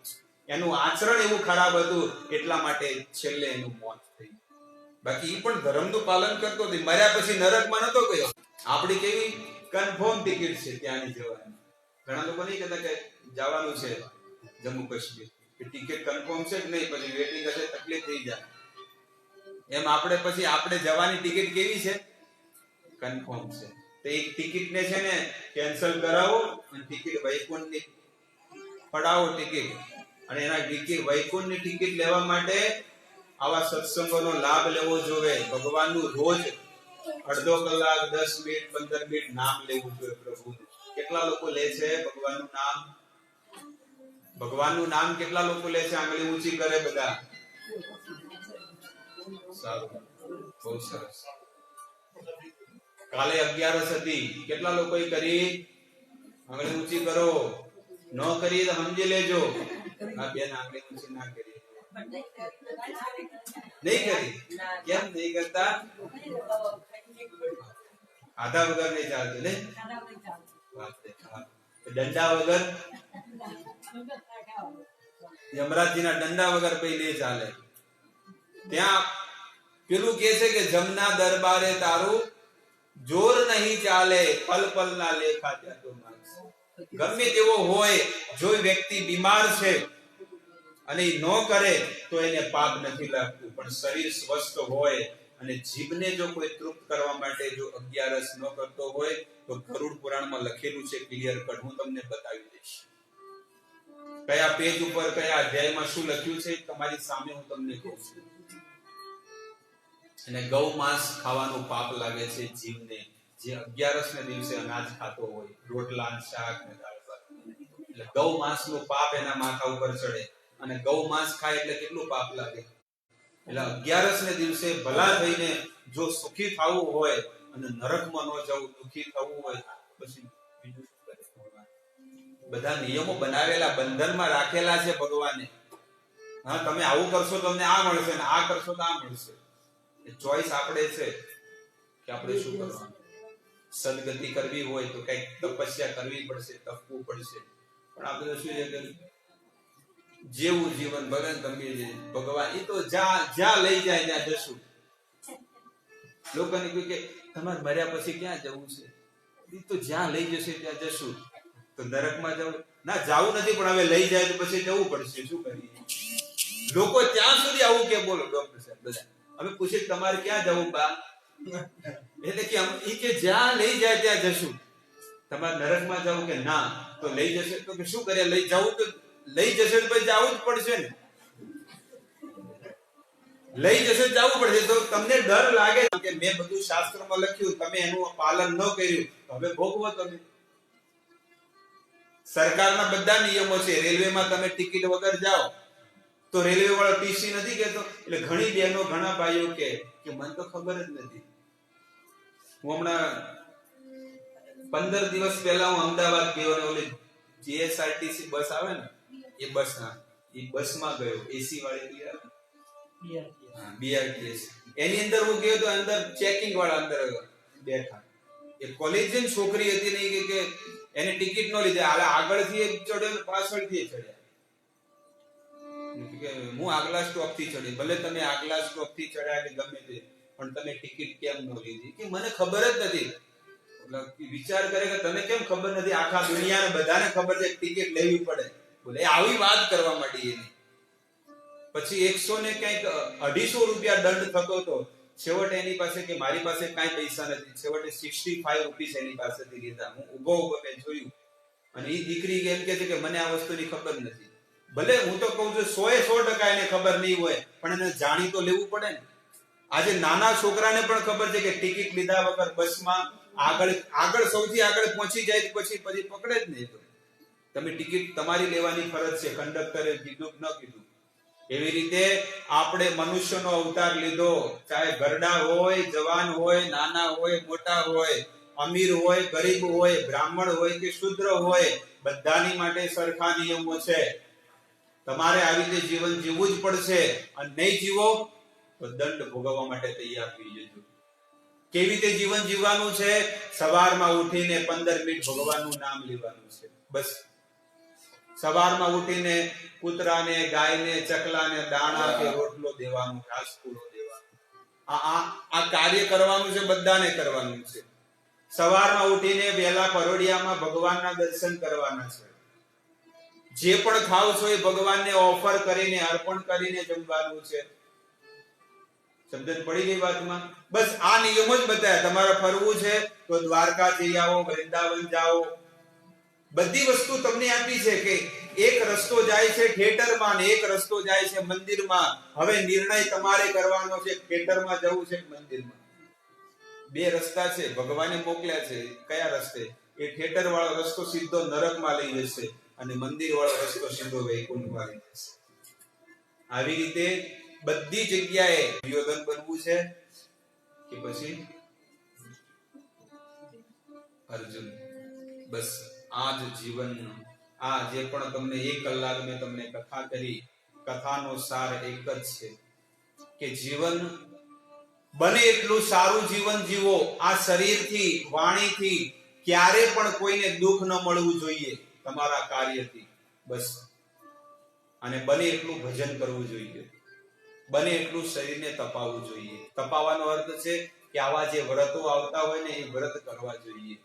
એનું આચરણ એવું ખરાબ હતું, એટલા માટે છેલ્લે એનું મોત થયું. બાકી એ પણ ધર્મનું પાલન કરતો હતો. મર્યા પછી નરકમાં નતો ગયો. આપણી કેવી કન્ફર્મ ટિકિટ છે ત્યાંની જવાની. ઘણા લોકો નહીં કહેતા કે જવાનું છે જમ્મુ કાશ્મીર, ટિકિટ કન્ફર્મ છે કે નહીં, પછી વેટિંગ હશે તકલીફ થઈ જાય. એમ આપણે પછી આપણે જવાની ટિકિટ કેવી છે? કન્ફર્મ છે. તો એક ટિકિટ ને છે ને કેન્સલ કરાવો, અને ટિકિટ વૈકુંઠની પડાવો ટિકિટ. અને એના ટિકિટ વૈકુંઠની ટિકિટ લેવા માટે આવા સત્સંગોનો લાભ લેવો જોઈએ. ભગવાનનું રોજ અડધો કલાક, 10 મિનિટ, 15 મિનિટ નામ લેવું જોઈએ પ્રભુનું. કેટલા લોકો લે છે ભગવાનનું નામ? ભગવાનનું નામ કેટલા લોકો લે છે? આંગળી ઊંચી કરે બધા. સારું, બહુ સરસ. કાલે 11 હતી, કેટલા લોકોએ કરી? આંગળી ઊંચી કરો. ન કરી તો સમજી લેજો. આ બેન આંગળી ઊંચી ના કરી, નહીં કરી. કેમ નહીં કરતા? આધા વગર નહીં ચાલતું ને? દંડા વગર, યમરાજજીના દંડા વગર કઈ નહીં ચાલે. ત્યાં પેલું કે છે કે જમના દરબારે તારું જોર નહીં ચાલે, પલ પલ ના લેખા ત્યાં તો માનસ. ગમે તેવો હોય, જો વ્યક્તિ બીમાર છે અને એ ન કરે તો એને પાપ નથી લાગતું, પણ શરીર સ્વસ્થ હોય અને જીભને જો કોઈ તૃપ્ત કરવા માટે જો 11 ન કરતો હોય તો ગરુડ પુરાણમાં લખેલું છે ક્લિયર કટ. હું તમને બતાવી દઈશ કયા પેજ ઉપર કયા અધ્યાયમાં શું લખ્યું છે, તમારી સામે હું તમને કહું છું. અને ગૌ માંસ ખાવાનું પાપ લાગે છે જીવને, જે 11 ને દિવસે અનાજ ખાતો હોય, રોટલા શાક ને દાળ ભાત. એટલે ગૌ માંસ નું પાપ એના માથા ઉપર ચડે, અને ગૌ માંસ ખાય એટલે કેટલું પાપ લાગે. એટલે 11 ને દિવસે ભલા થઈને જો સુખી થવું હોય અને નરકમાં ન જવું, દુખી થવું હોય, પછી બીજું શું કરે? બધા નિયમો બનાવેલા, બંધનમાં રાખેલા છે ભગવાને. હા, તમે આવું કરશો તો તમને આ મળશે, ને આ કરશો તો આ મળશે. ચોઈસ આપણે છે કે આપણે શું કરવાનું. સદગતિ કરવી હોય તો કઈક તપસ્યા કરવી પડશે, તપવું પડશે. પણ આપણે શું છે કે જેવું જીવન ભગવાન તમે ભગવાન એ તો જ્યાં લઈ જાય ત્યાં જશું. લોકોને કહ્યું કે તમારે મર્યા પછી ક્યાં જવું છે? એ તો જ્યાં લઈ જશે ત્યાં જશું. તો નરકમાં જવું ના, જવું નથી, પણ હવે લઈ જાય તો પછી જવું પડશે. શું કરીએ? લોકો ત્યાં સુધી આવું કે બોલો ડોક્ટર સાહેબ બધા અમે પૂછે તમારે ક્યાં જવું બા? એટલે કે જ્યાં લઈ જાય ત્યાં જશું. તમારે નરકમાં જવું કે ના? તો લઈ જશે તો શું કરે? લઈ જવું તો લઈ જશે તો પછી જવું જ પડશે ને. લઈ જશે જવું પડશે. તો તમને ડર લાગે કે મેં બધું શાસ્ત્રમાં લખ્યું, તમે એનું પાલન ન કર્યું, હવે ભોગવો તમે. સરકારના બધા નિયમો છે. રેલવેમાં તમે ટિકિટ વગર જાઓ તો રેલવે વાળો ટીસી નથી કહેતો. એટલે ઘણી બહેનો ઘણા ભાઈઓ કે મને તો ખબર જ નથી. હું હમણાં 15 દિવસ પહેલા હું અમદાવાદ ગયો અને ઓલી જીએસઆરટીસી બસ આવે ને એ બસમાં ગયો. એસી વાળી બીઆરટીએસ એની અંદર હું ગયો તો અંદર ચેકિંગ વાળા અંદર બેઠા. એ કોલેજિયન છોકરી હતી ને કે એને ટિકિટ નો લીધે આગળથી ચડ્યો ને પાછળથી ચડ્યા. હું આગલા સ્ટોપ થી ચડી. ભલે તમે આગલા સ્ટોપ થી ચડ્યા કે ગમે તે, પણ તમે ટિકિટ કેમ ન લીધી? કે મને ખબર જ નથી. વિચાર કરે કે તને કેમ ખબર નથી? આખા દુનિયાને બધાને ખબર છે ટિકિટ લેવી પડે. બોલે આવી વાત કરવા માંડી એની. પછી 100 ને કંઈક 250 રૂપિયા દંડ થતો હતો. છેવટે એની પાસે કે મારી પાસે કાંઈ પૈસા નથી. છેવટે 65 રૂપીસ એની પાસેથી લીધા. હું ઉભો મેં જોયું અને એ દીકરી એમ કે છે કે મને આ વસ્તુની ખબર નથી. ભલે હું તો કહું છું 100% એને ખબર નહીં હોય, પણ એને જાણી તો લેવું પડે ને. આજે નાના છોકરાને પણ ખબર છે કે ટિકિટ લીધા વગર બસમાં આગળ સૌથી આગળ પહોંચી જાય પછી પકડે જ નહીં. તો તમે ટિકિટ તમારી લેવાની ફરજ છે. કંડક્ટરે કીધું ન કીધું. એવી રીતે આપણે મનુષ્યનો અવતાર લીધો. ચાહે ગરડા હોય, જવાન હોય, નાના હોય, મોટા હોય, અમીર હોય, ગરીબ હોય, બ્રાહ્મણ હોય કે શૂદ્ર હોય, બધાની માટે સરખા નિયમો છે. તમારે આવી રીતે જીવન જીવવું જ પડશે. અને નહીં જીવો તો દંડ ભોગવવા માટે તૈયાર થઈ જજો. કેવી રીતે જીવન જીવવાનું છે? સવારમાં ઉઠીને 15 મિનિટ ભગવાનનું નામ લેવાનું છે. બસ સવારમાં ઉઠીને કૂતરાને, ગાયને, ચકલાને દાણા કે રોટલો દેવાનો, ઘાસ પૂરો દેવાનો. આ કાર્ય કરવાનું છે. બધાને કરવાનું છે. સવારમાં ઉઠીને વહેલા પરોડિયામાં ભગવાનના દર્શન કરવાના છે. જે પણ ખાવ છો એ ભગવાનને ઓફર કરીને, અર્પણ કરીને જમવાનું છે. સમજણ પડી ગઈ વાતમાં? બસ આ નિયમો જ બતાવ્યા. તમારે ફરવું છે તો દ્વારકા જઈ આવો, વૃંદાવન જાઓ. બધી વસ્તુ તમને આપી છે કે એક રસ્તો જાય છે થિયેટરમાં ને એક રસ્તો જાય છે મંદિરમાં. હવે નિર્ણય તમારે કરવાનો છે, થિયેટરમાં જવું છે કે મંદિરમાં. 2 રસ્તા છે. ભગવાને મોકલ્યા છે. કયા રસ્તે? એ થિયેટર વાળો રસ્તો સીધો નરકમાં લઈ જશે અને મંદિર વાળો રસ્તો સીધો વૈકુંઠમાં લઈ જશે. આવી રીતે બધી જગ્યાએ દુર્યોધન બનવું છે કે પછી અર્જુન? બસ આ જ જીવન. આ જે પણ તમને 1 કલાક મેં તમને કથા કરી, કથાનો સાર એક જ છે કે જીવન બને એટલું સારું જીવન જીવો. આ શરીરથી, વાણીથી ક્યારે પણ કોઈને દુઃખ ન મળવું જોઈએ તમારા કાર્યથી. બસ. અને બને એટલું ભજન કરવું જોઈએ. બને એટલું શરીરને તપાવવું જોઈએ. તપાવવાનો અર્થ છે કે આવા જે વ્રતો આવતા હોય ને એ વ્રત કરવા જોઈએ.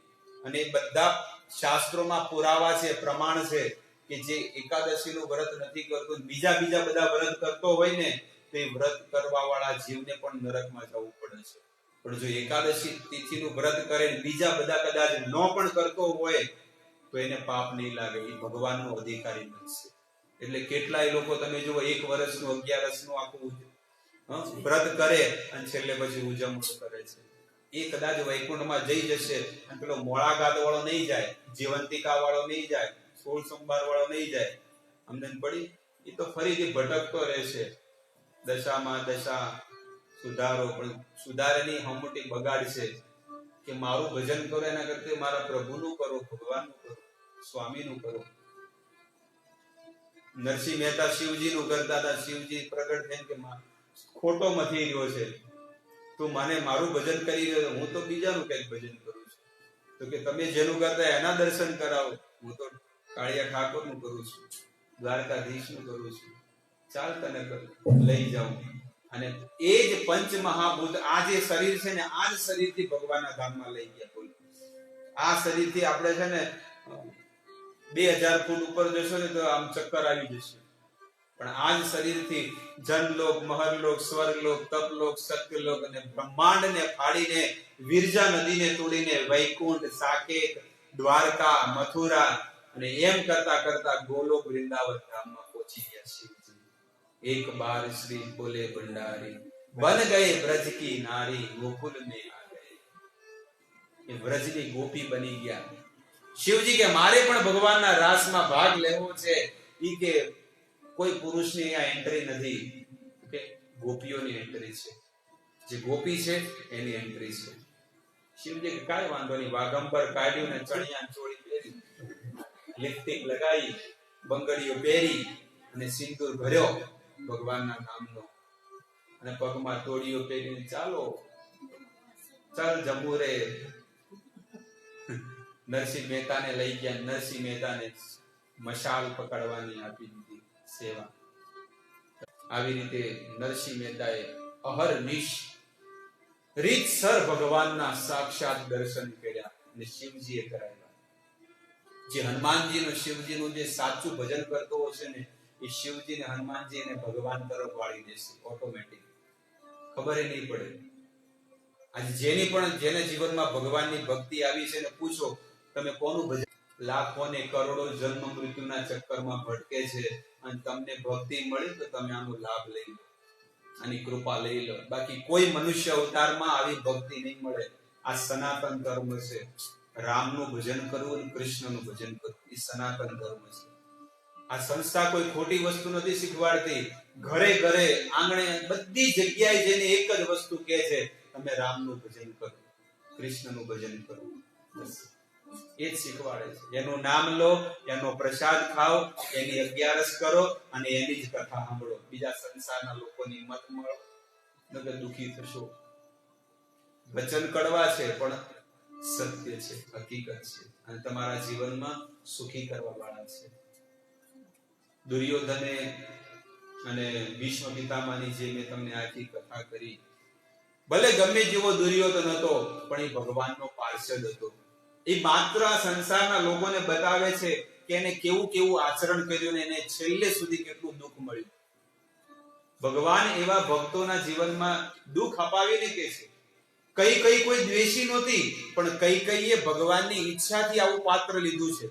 અને બધા શાસ્ત્રોમાં પુરાવા છે, પ્રમાણ છે કે જે એકાદશીનું વ્રત નથી કરતો, બીજા બધા વ્રત કરતો હોય ને તો એ વ્રત કરવા વાળા જીવને પણ નરકમાં જવું પડે છે. પણ જો એકાદશી તિથિનું વ્રત કરે બીજા બધા કદાચ ન પણ કરતો હોય તો એને પાપ નહીં લાગે. એ ભગવાનનો અધિકારી બનશે. એટલે કેટલાય લોકો તમે જુઓ 1 વર્ષનું 11નું આખું વ્રત કરે અને છેલ્લે પછી ઉજવણી કરે છે. એ કદાચ વૈકુંઠમાં જઈ જશે અને પેલો મોળાગાત વાળો નહીં જાય, જીવંતિકા વાળો નહીં જાય, 16 સોમવાર વાળો નહીં જાય. અમને પડી? એ તો ફરીથી ભટકતો રહેશે. દશામાં દશા સુધારો, પણ સુધારેની હમુટી બગાડશે કે મારું ભજન કરો એના કરતા મારા પ્રભુનું કરો, ભગવાનનું કરો, સ્વામીનું કરો. નરસિંહ મહેતા શિવજીનું કરતા હતા. શિવજી પ્રગટ થઈને કે ખોટો મથી રહ્યો છે, તું મને મારું ભજન કરી રહ્યો, હું તો બીજાનું કઈક ભજન કરું છું. તો કે તમે જેનું કરતા એના દર્શન કરાવો, હું તો કાળિયા ઠાકોરનું કરું છું, દ્વારકાધીશનું કરું છું. ચાલ તને લઈ જાઉં. અને એ જ પંચ મહાભૂત, આ જે શરીર છે ને, આ જ શરીરથી ભગવાનના ધામમાં લઈ ગયા. બોલો, આ શરીરથી આપણે છે ને 2000 ફૂટ ઉપર જશો ને તો આમ ચક્કર આવી જશે. પણ આ જ શરીરથી જનલોક, મહરલોક, સ્વર્ગલોક, તપલોક, સત્યલોક અને બ્રહ્માંડને ફાડીને, વિરજા નદીને તોડીને વૈકુંઠ, સાકેત, દ્વારકા, મથુરા અને એમ કરતા કરતા ગોલોક વૃંદાવન ધામમાં પહોંચી ગયા શિવજી. એક બાર શ્રી બોલે ભંડારી, બન ગયે બ્રજ કી નારી, ગોકુલ में आ गए. એ બ્રજની ગોપી બની ગયા. શિવજી કે મારે પણ ભગવાનના રાસમાં ભાગ લેવો છે. ઈ કે કોઈ પુરુષની આ એન્ટ્રી નથી કે ગોપીઓની એન્ટ્રી છે. જે ગોપી છે એની એન્ટ્રી છે. શિવજી કે કાંઈ વાંધો નહીં, વાઘંબર કાઢ્યું ને ચણિયા ચોળી પહેરી, લિપસ્ટિક લગાવી, બંગડીઓ પહેરી અને સિંદૂર ભર્યો ભગવાનના નામનો, અને પગમાં તોડીઓ પહેરીને ચાલો ચાલ જમ્મુ રે. નરસિંહ મહેતાને લઈ ગયા. નરસિંહ મહેતાને મશાલ પકડવાની આપી દીધી સેવા. આવી રીતે નરસિંહ મહેતાએ અહર્નિશ રીતસર ભગવાનના સાક્ષાત દર્શન કર્યા અને શિવજીએ કરાવ્યા. જે હનુમાનજીનું શિવજીનું જે સાચું ભજન કરતો હશે ને, એ શિવજીને હનુમાનજી એને ભગવાન તરફ વાળી દેશે ઓટોમેટિક, ખબર નહીં પડે. આજે જેને જીવનમાં ભગવાનની ભક્તિ આવી છે ને પૂછો તમે કોનું ભજન. લાખો ને કરોડો જન્મ મૃત્યુના ચક્કરમાં ભટકે છે, અને તમને ભક્તિ મળી તો તમે આનો લાભ લઈ લો, આની કૃપા લઈ લો. બાકી કોઈ મનુષ્ય અવતારમાં આવી ભક્તિ નહીં મળે. આ સનાતન ધર્મ છે. રામનું ભજન કરવું અને કૃષ્ણનું ભજન કરવું એ સનાતન ધર્મ છે. આ સંસ્થા કોઈ ખોટી વસ્તુ નથી શીખવાડતી. ઘરે ઘરે આંગણે બધી જગ્યાએ જઈને એક જ વસ્તુ કહે છે, તમે રામનું ભજન કરો, કૃષ્ણનું ભજન કરો. બસ એ જ શીખવાડે છે. એનું નામ લો, એનો પ્રસાદ ખાઓ, એની 11 કરો અને એની જ કથા સાંભળો. બીજા સંસારના લોકોની મત મળો, નકર દુખી થશો. વચન કડવા છે પણ સત્ય છે, હકીકત છે, અને તમારા જીવનમાં સુખી કરવા વાળા છે. દુર્યોધને અને ભીષ્મ પિતામહની જે મેં તમને આખી કથા કરી, ભલે ગમે જેવો દુર્યોધન હતો પણ એ ભગવાનનો પાર્ષદ હતો. એ માત્ર સંસારના લોકોને બતાવે છે કે એને કેવું કેવું આચરણ કર્યું ને એને છેલ્લે સુધી કેટલું દુઃખ મળ્યું. ભગવાન એવા ભક્તોના જીવનમાં દુઃખ અપાવીને કે છે. કઈ કોઈ દ્વેષી નહોતી, પણ કઈ ભગવાનની ઈચ્છાથી આવું પાત્ર લીધું છે.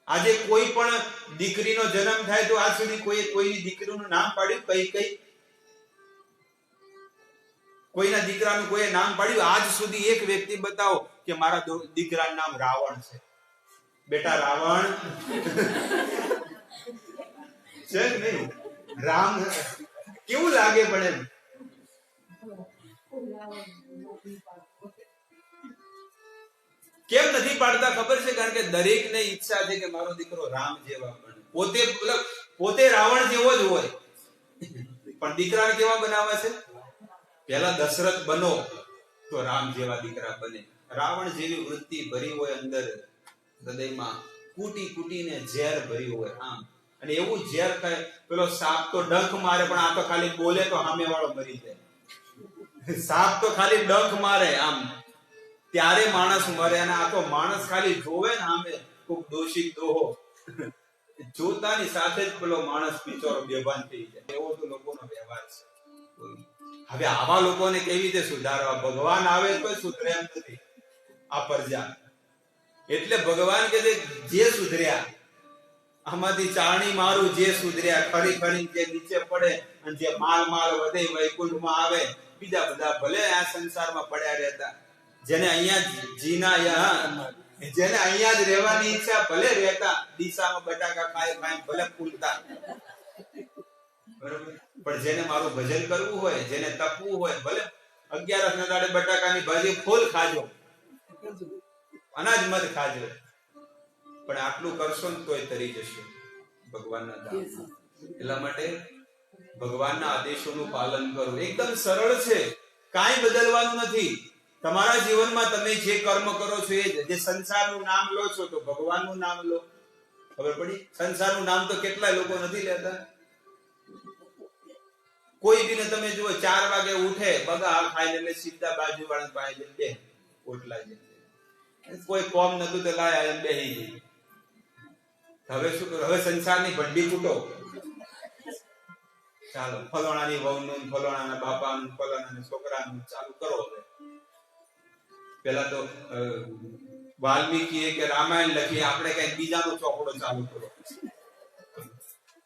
આજે કોઈ પણ દીકરીનો જન્મ થાય તો આજ સુધી કોઈની દીકરીનું નામ પાડ્યું? કઈ કોઈના દીકરાનું કોઈ નામ પાડ્યું? આજ સુધી એક વ્યક્તિ બતાવો કે મારા દીકરાનું નામ રાવણ છે. બેટા રાવણ છે નહીં, રામ કેવું લાગે પણ એમ. કેમ નથી પાડતા ખબર છે? કારણ કે દરેકને ઈચ્છા છે કે મારો દીકરો રામ જેવા બને. પોતે રાવણ જેવો જ હોય, પણ દીકરાને કેવા બનાવે છે? પહેલા દશરથ બનો તો રામ જેવા દીકરા બને. રાવણ જેવી વૃત્તિ ભરી હોય અંદર હૃદયમાં, કૂટીને ઝેર ભર્યું હોય આમ. અને એવું ઝેર ખાય, પેલો સાપ તો ડંખ મારે પણ આ તો ખાલી બોલે તો સામે વાળો મરી જાય. સાપ તો ખાલી ડંખ મારે આમ ત્યારે માણસ મરે, અને આ તો માણસ ખાલી જોવે ને સામે ખૂબ દોષિત દોહો, જોતાની સાથે જ પેલો માણસ બિચારો બેભાન થઈ જાય. એવો તો લોકોનો વ્યવહાર છે. હવે આવા લોકોને કેવી રીતે સુધારવા? ભગવાન આવે તો સુધરે એમ નથી આ પ્રજા. એટલે ભગવાન કે જે સુધર્યા, આમાંથી ચારણી મારું જે સુધર્યા, ખરી જે નીચે પડે અને જે માલ વધે વૈકુંઠમાં આવે. બીજા બધા ભલે આ સંસારમાં પડ્યા રહેતા, જેને અહીંયા જ રહેવાની ઈચ્છા ભલે રહેતા, દિશામાં બટાકા ખાય ભલે ફૂલતા, બરોબર. પણ જેને મારું ભજન કરવું હોય, જેને તપવું હોય, ભલે 11 ના દાડે બટાકાની ભાજી ફૂલ ખાજો, અનાજ મત ખાજો, પણ આટલું કરશો ને તોય તરી જશો ભગવાનના ધામમાં. એટલા માટે ભગવાનના આદેશોનું પાલન કરવું એકદમ સરળ છે, કાંઈ બદલવાનું નથી. તમારા જીવનમાં તમે જે કર્મ કરો છો એ જે સંસારનું નામ લો છો તો ભગવાનનું નામ લો. ખબર પડી? સંસારનું નામ તો કેટલાય લોકો નથી લેતા. કોઈ બીને તમે જુઓ 4 વાગે ઉઠે, બગા ખાઈને એટલે સીધા બાજુ વાળા પાસે બે ઓટલા જાય. કોઈ કોમ નતું તો લાય બેહી ગઈ. હવે શું કરો? હવે સંસારની ભંડી કૂટો. ચાલો ફલોણાની વહુનું, ફલોણાના બાપાનું, ફલોણાના છોકરાનું ચાલુ કરો. હવે પેલા તો વાલ્મીકીએ કે રામાયણ લખી, આપણે કઈ બીજાનો ચોપડો ચાલુ કરો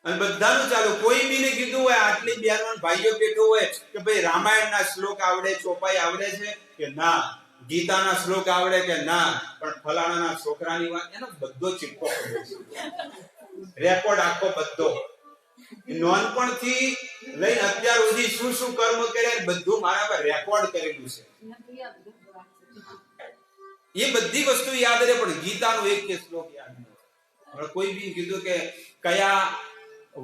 અને બધાનું ચાલુ. કોઈ બીને કીધું હોય, આટલી બહેનો ભાઈઓ બેઠો હોય કે ભાઈ રામાયણના શ્લોક આવડે, ચોપાઈ આવડે છે કે ના, ગીતાના શ્લોક આવડે કે ના, પણ ફલાણાના છોકરાની વાત, એનો બધો ચિપકો પડ્યો છે, રેકોર્ડ આખો બધો. નાનપણથી લઈને અત્યાર સુધી શું શું કર્મ કર્યા બધું મારા પર રેકોર્ડ કરેલું છે. એ બધી વસ્તુ યાદ રહે પણ ગીતાનો એક કે શ્લોક યાદ ન હોય. કોઈ બી કીધું કે કયા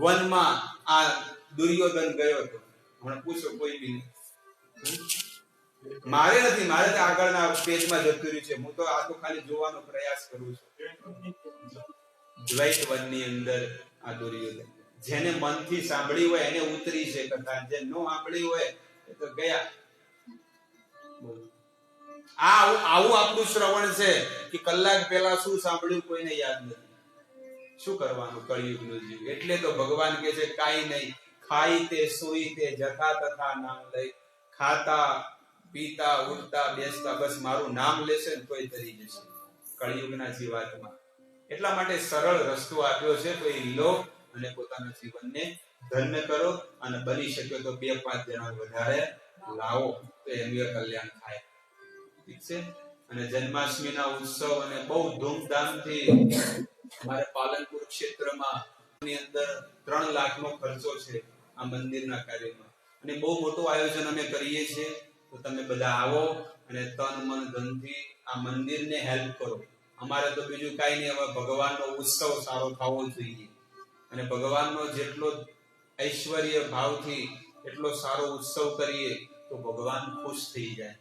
વનમાં આ દુર્યોધન ગયો હતો, હમણાં પૂછો કોઈ બી. મારે નથી, મારે તો આગળના પેજમાં જતું રહ્યું છે. હું તો આ તો ખાલી જોવાનો પ્રયાસ કરું છું. દ્વૈત વનની અંદર આ દુર્યોધન, જેને મનથી સાંભળી હોય એને ઉતરી છે કથા, જે ન સાંભળી હોય એ તો ગયા. આવું આપણું શ્રવણ છે કે કલાક પહેલા શું સાંભળ્યું કોઈને યાદ નથી. શું કરવાનું કળિયુગનું જીવ. એટલે તો ભગવાન કહે છે કાઈ નહીં, ખાઈ તે સોઈ તે જથા તથા નામ લઈ, ખાતા પીતા ઉઠતા બેસતા બસ મારું નામ લેશે ને તોય તરી જશે કળિયુગના જીવાત્મા. એટલા માટે સરળ રસ્તો આપ્યો છે, તો એ લો અને પોતાના જીવનને ધન્ય કરો, અને બની શકે તો 2-5 જણા વધારે લાવો તો એનું કલ્યાણ થાય. ઠીક છે. અને જન્માષ્ટમીના ઉત્સવ અને બહુ ધૂમધામથી અમારે પાલનપુર ક્ષેત્રમાં ની અંદર 3 લાખનો ખર્ચો છે આ મંદિરના કાર્યમાં, અને બહુ મોટું આયોજન અમે કરીએ છીએ. તો તમે બધા આવો અને તન મન ધનથી આ મંદિરને હેલ્પ કરો. અમારે તો બીજું કાઈ નહીં, હવે ભગવાનનો ઉત્સવ સારો થવો જોઈએ, અને ભગવાનનો જેટલો ઐશ્વર્ય ભાવથી એટલો સારો ઉત્સવ કરીએ તો ભગવાન ખુશ થઈ જાય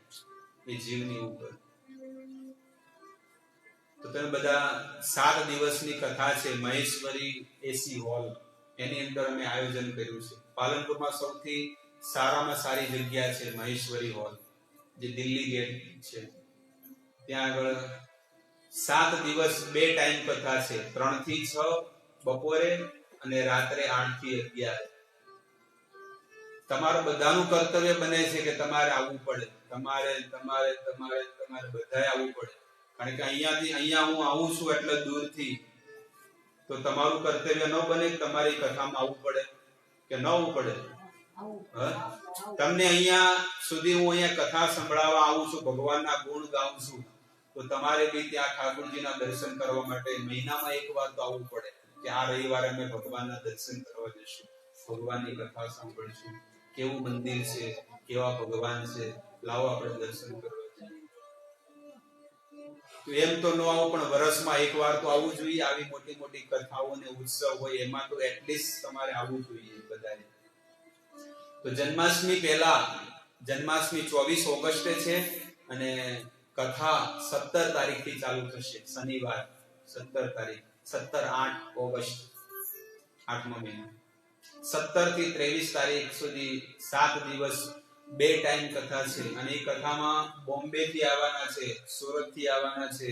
એ જીવની ઉપર. તો તમે બધા 7 દિવસની કથા છે મહેશ્વરી એસી હોલ, એની અંદર અમે આયોજન કર્યું છે. પાલનપુરમાં સૌથી સારામાં સારી જગ્યા છે મહેશ્વરી હોલ, જે દિલ્હી ગેટ છે. ત્યાં આગળ 7 દિવસ 2 ટાઈમ કથા છે, 3 થી 6 બપોરે અને રાત્રે 8 થી 11. તમારું બધાનું કર્તવ્ય બને છે કે તમારે આવવું પડે, તમારે બધાએ આવવું પડે. કારણ કે અહીંયા હું આવું છું એટલે દૂરથી, તો તમારું કર્તવ્ય ન બને કે તમારી કથામાં આવવું પડે કે ન આવવું પડે. તમને અહીંયા સુધી હું અહીંયા કથા સંભળાવવા આવું છું, ભગવાનના ગુણ ગાઉં છું, તો તમારે બી ત્યાં ઠાકોરજીના દર્શન કરવા માટે મહિનામાં 1 વાર તો આવવું પડે કે આ રવિવારે અમે ભગવાનના દર્શન કરવા જઈશું, ભગવાનની કથા સાંભળીશું. કેવું મંદિર છે, કેવા ભગવાન છે, લાવો આપણે દર્શન કરવા. તો એમ તો ન આવું પણ વર્ષમાં 1 વાર તો આવવું જોઈએ. આવી મોટી મોટી કથાઓ ને ઉત્સવ હોય એમાં તો એટલીસ્ટ તમારે આવવું જોઈએ બધાએ. તો જન્માષ્ટમી પહેલા, જન્માષ્ટમી 24 ઓગસ્ટે છે અને કથા 17 તારીખથી ચાલુ થશે, શનિવાર 17 તારીખ, 17-8 ઓગસ્ટ, 8મો મહિનો. 17 થી 23 તારીખ સુધી 7 દિવસ 2 ટાઈમ કથા છે. અને એ કથામાં બોમ્બે થી આવવાના છે, સુરત થી આવવાના છે,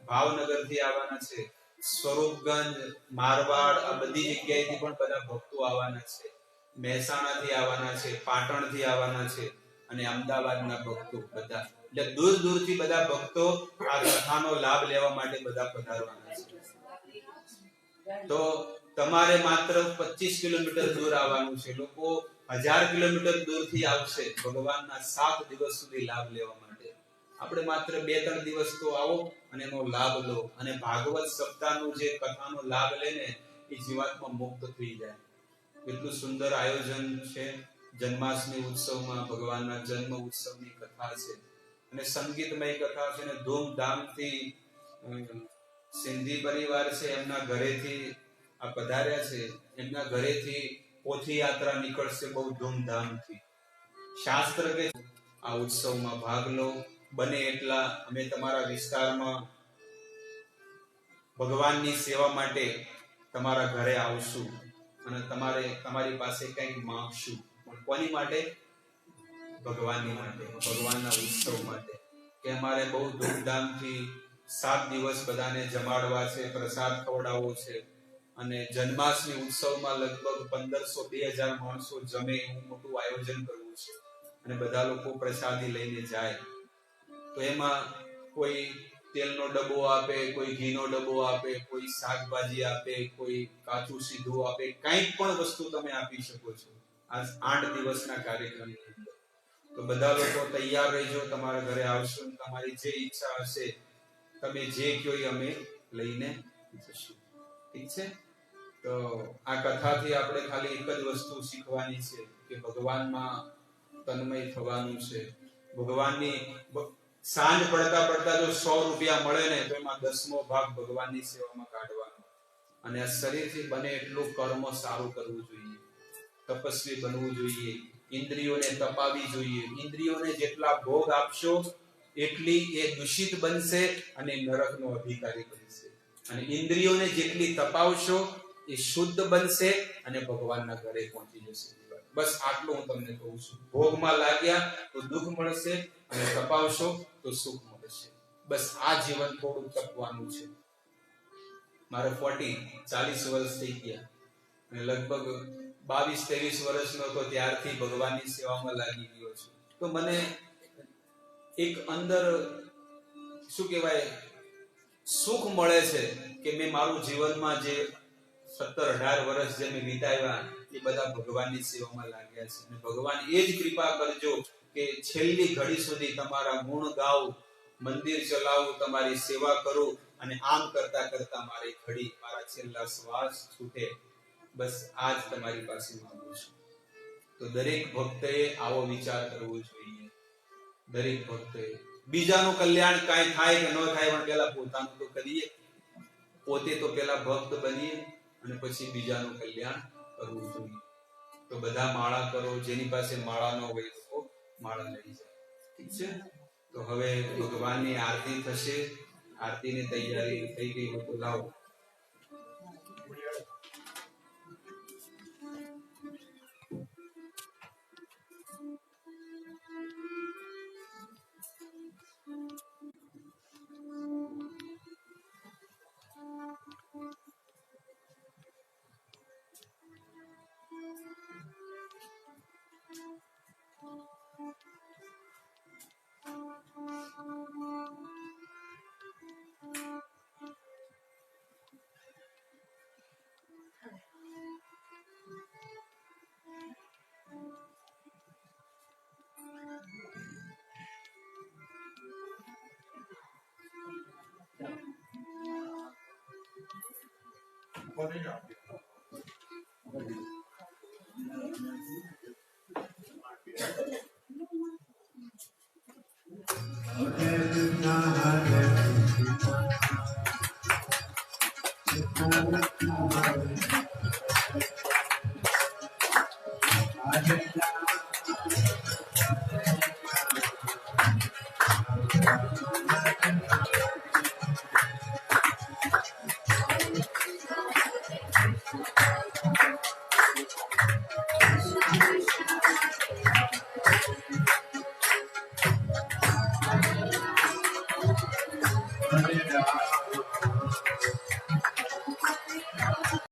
ભાવનગર થી આવવાના છે, સ્વરૂપગંજ, મારવાડ, આ બધી જગ્યાએથી પણ બધા ભક્તો આવવાના છે, મહેસાણા થી આવવાના છે, પાટણ થી આવવાના છે, અને અમદાવાદના ભક્તો બધા, એટલે દૂર દૂરથી બધા ભક્તો આ કથાનો લાભ લેવા માટે બધા પધારવાના છે. તો તમારે માત્ર 25 કિલોમીટર દૂર આવવાનું છે. લોકો 1000 કિલોમીટર દૂરથી આવશે ભગવાનના 7 દિવસ સુધી લાભ લેવા માટે. આપણે માત્ર 2-3 દિવસ તો આવો અને એનો લાભ લો, અને ભાગવત સપ્તાહનું જે કથાનો લાભ લઈને એ જીવાત્મા મુક્ત થઈ જાય. એટલું સુંદર આયોજન છે. જન્માષ્ટમી ઉત્સવમાં ભગવાનના જન્મ ઉત્સવની કથા છે, અને સંગીતમય કથા છે, અને ધૂમધામથી સિંધી પરિવાર છે એમના ઘરેથી આ પધાર્યા છે, એમના ઘરેથી પોથી યાત્રા નીકળશે બહુ ધૂમધામથી. શાસ્ત્ર કે આ ઉત્સવમાં ભાગ લો. બને એટલા અમે તમારા વિસ્તારમાં ભગવાનની સેવા માટે તમારા ઘરે આવશું, અને તમારી પાસે કંઈક માંગશું. પણ કોની માટે? ભગવાનની માટે, ભગવાનના ઉત્સવ માટે. કે અમારે બહુ ધૂમધામથી 7 દિવસ બધાને જમાડવા છે, પ્રસાદ ખવડાવવો છે, અને જન્માષ્ટમી ઉત્સવમાં લગભગ 1500-2000 માણસો જમે એવું મોટું આયોજન કરવું છે, અને બધા લોકો પ્રસાદી લઈને જાય. તો એમાં કોઈ તેલનો ડબ્બો આપે, કોઈ ઘીનો ડબ્બો આપે, કોઈ શાકભાજી આપે, કોઈ કાચું સીધું આપે, કંઈક પણ વસ્તુ તમે આપી શકો છો આ 8 દિવસના કાર્યક્રમની અંદર. તો બધા લોકો તૈયાર રહેજો, તમારા ઘરે આવશું, તમારી જે ઈચ્છા હશે તમે જે કહો એ અમે લઈને જશું. ઠીક છે? તો આ કથાથી આપણે ખાલી એક જ વસ્તુ શીખવાની છે કે ભગવાનમાં તન્મય થવાનું છે. ભગવાનની સાંજ પડતા પડતા જો 100 રૂપિયા મળે ને તો એમાં 10મો ભાગ ભગવાનની સેવામાં કાઢવાનો. અને આ શરીરથી બને એટલું કર્મ સારું કરવું જોઈએ, તપસ્વી બનવું જોઈએ, ઇન્દ્રિયોને તપાવવી જોઈએ. ઇન્દ્રિયોને જેટલા ભોગ આપશો એટલી એ દૂષિત બનશે અને નરકનો અધિકારી બનશે. અને ઇન્દ્રિયોને જેટલી તપાવશો એ શુદ્ધ બનશે અને ભગવાનના ઘરે પહોંચી જશે. બસ આટલું હું તમને કહું છું. ભોગમાં લાગ્યા તો દુઃખ મળશે અને તપાવશો તો સુખ મળશે. બસ આ જીવન થોડું તપવાનું છે. મારે 40 વર્ષ થઈ ગયા અને લગભગ 22-23 વર્ષનો હતો ત્યારથી ભગવાનની સેવામાં લાગી ગયો છું. તો મને એક અંદર શું કહેવાય સુખ મળે છે કે મેં મારું જીવનમાં જે 17-18 વર્ષ જે મેં વિતાવ્યા એ બધા ભગવાનની સેવામાં લાગ્યા છે. અને ભગવાન એ જ કૃપા કરજો કે છેલ્લી ઘડી સુધી તમારા ગુણ ગાઉં, મંદિર ચલાવું, તમારી સેવા કરું અને આમ કરતા કરતા મારી ઘડી, મારા છેલ્લા શ્વાસ છૂટે. બસ આજ તમારી પાસે માંગુ છું. તો દરેક ભક્તએ આવો વિચાર કરવો જોઈએ. દરેક ભક્તએ બીજાનું કલ્યાણ કાંઈ થાય કે ન થાય પણ પેલા પોતાનું તો કરીએ. પોતે તો પેલા ભક્ત બનીએ અને પછી બીજાનું કલ્યાણ કરવું જોઈએ. તો બધા માળા કરો. જેની પાસે માળા ન હોય તો માળા લઈ જાય. ઠીક છે? તો હવે ભગવાનની આરતી થશે. આરતીની તૈયારી થઈ ગઈ હોય તો લાવો. Hare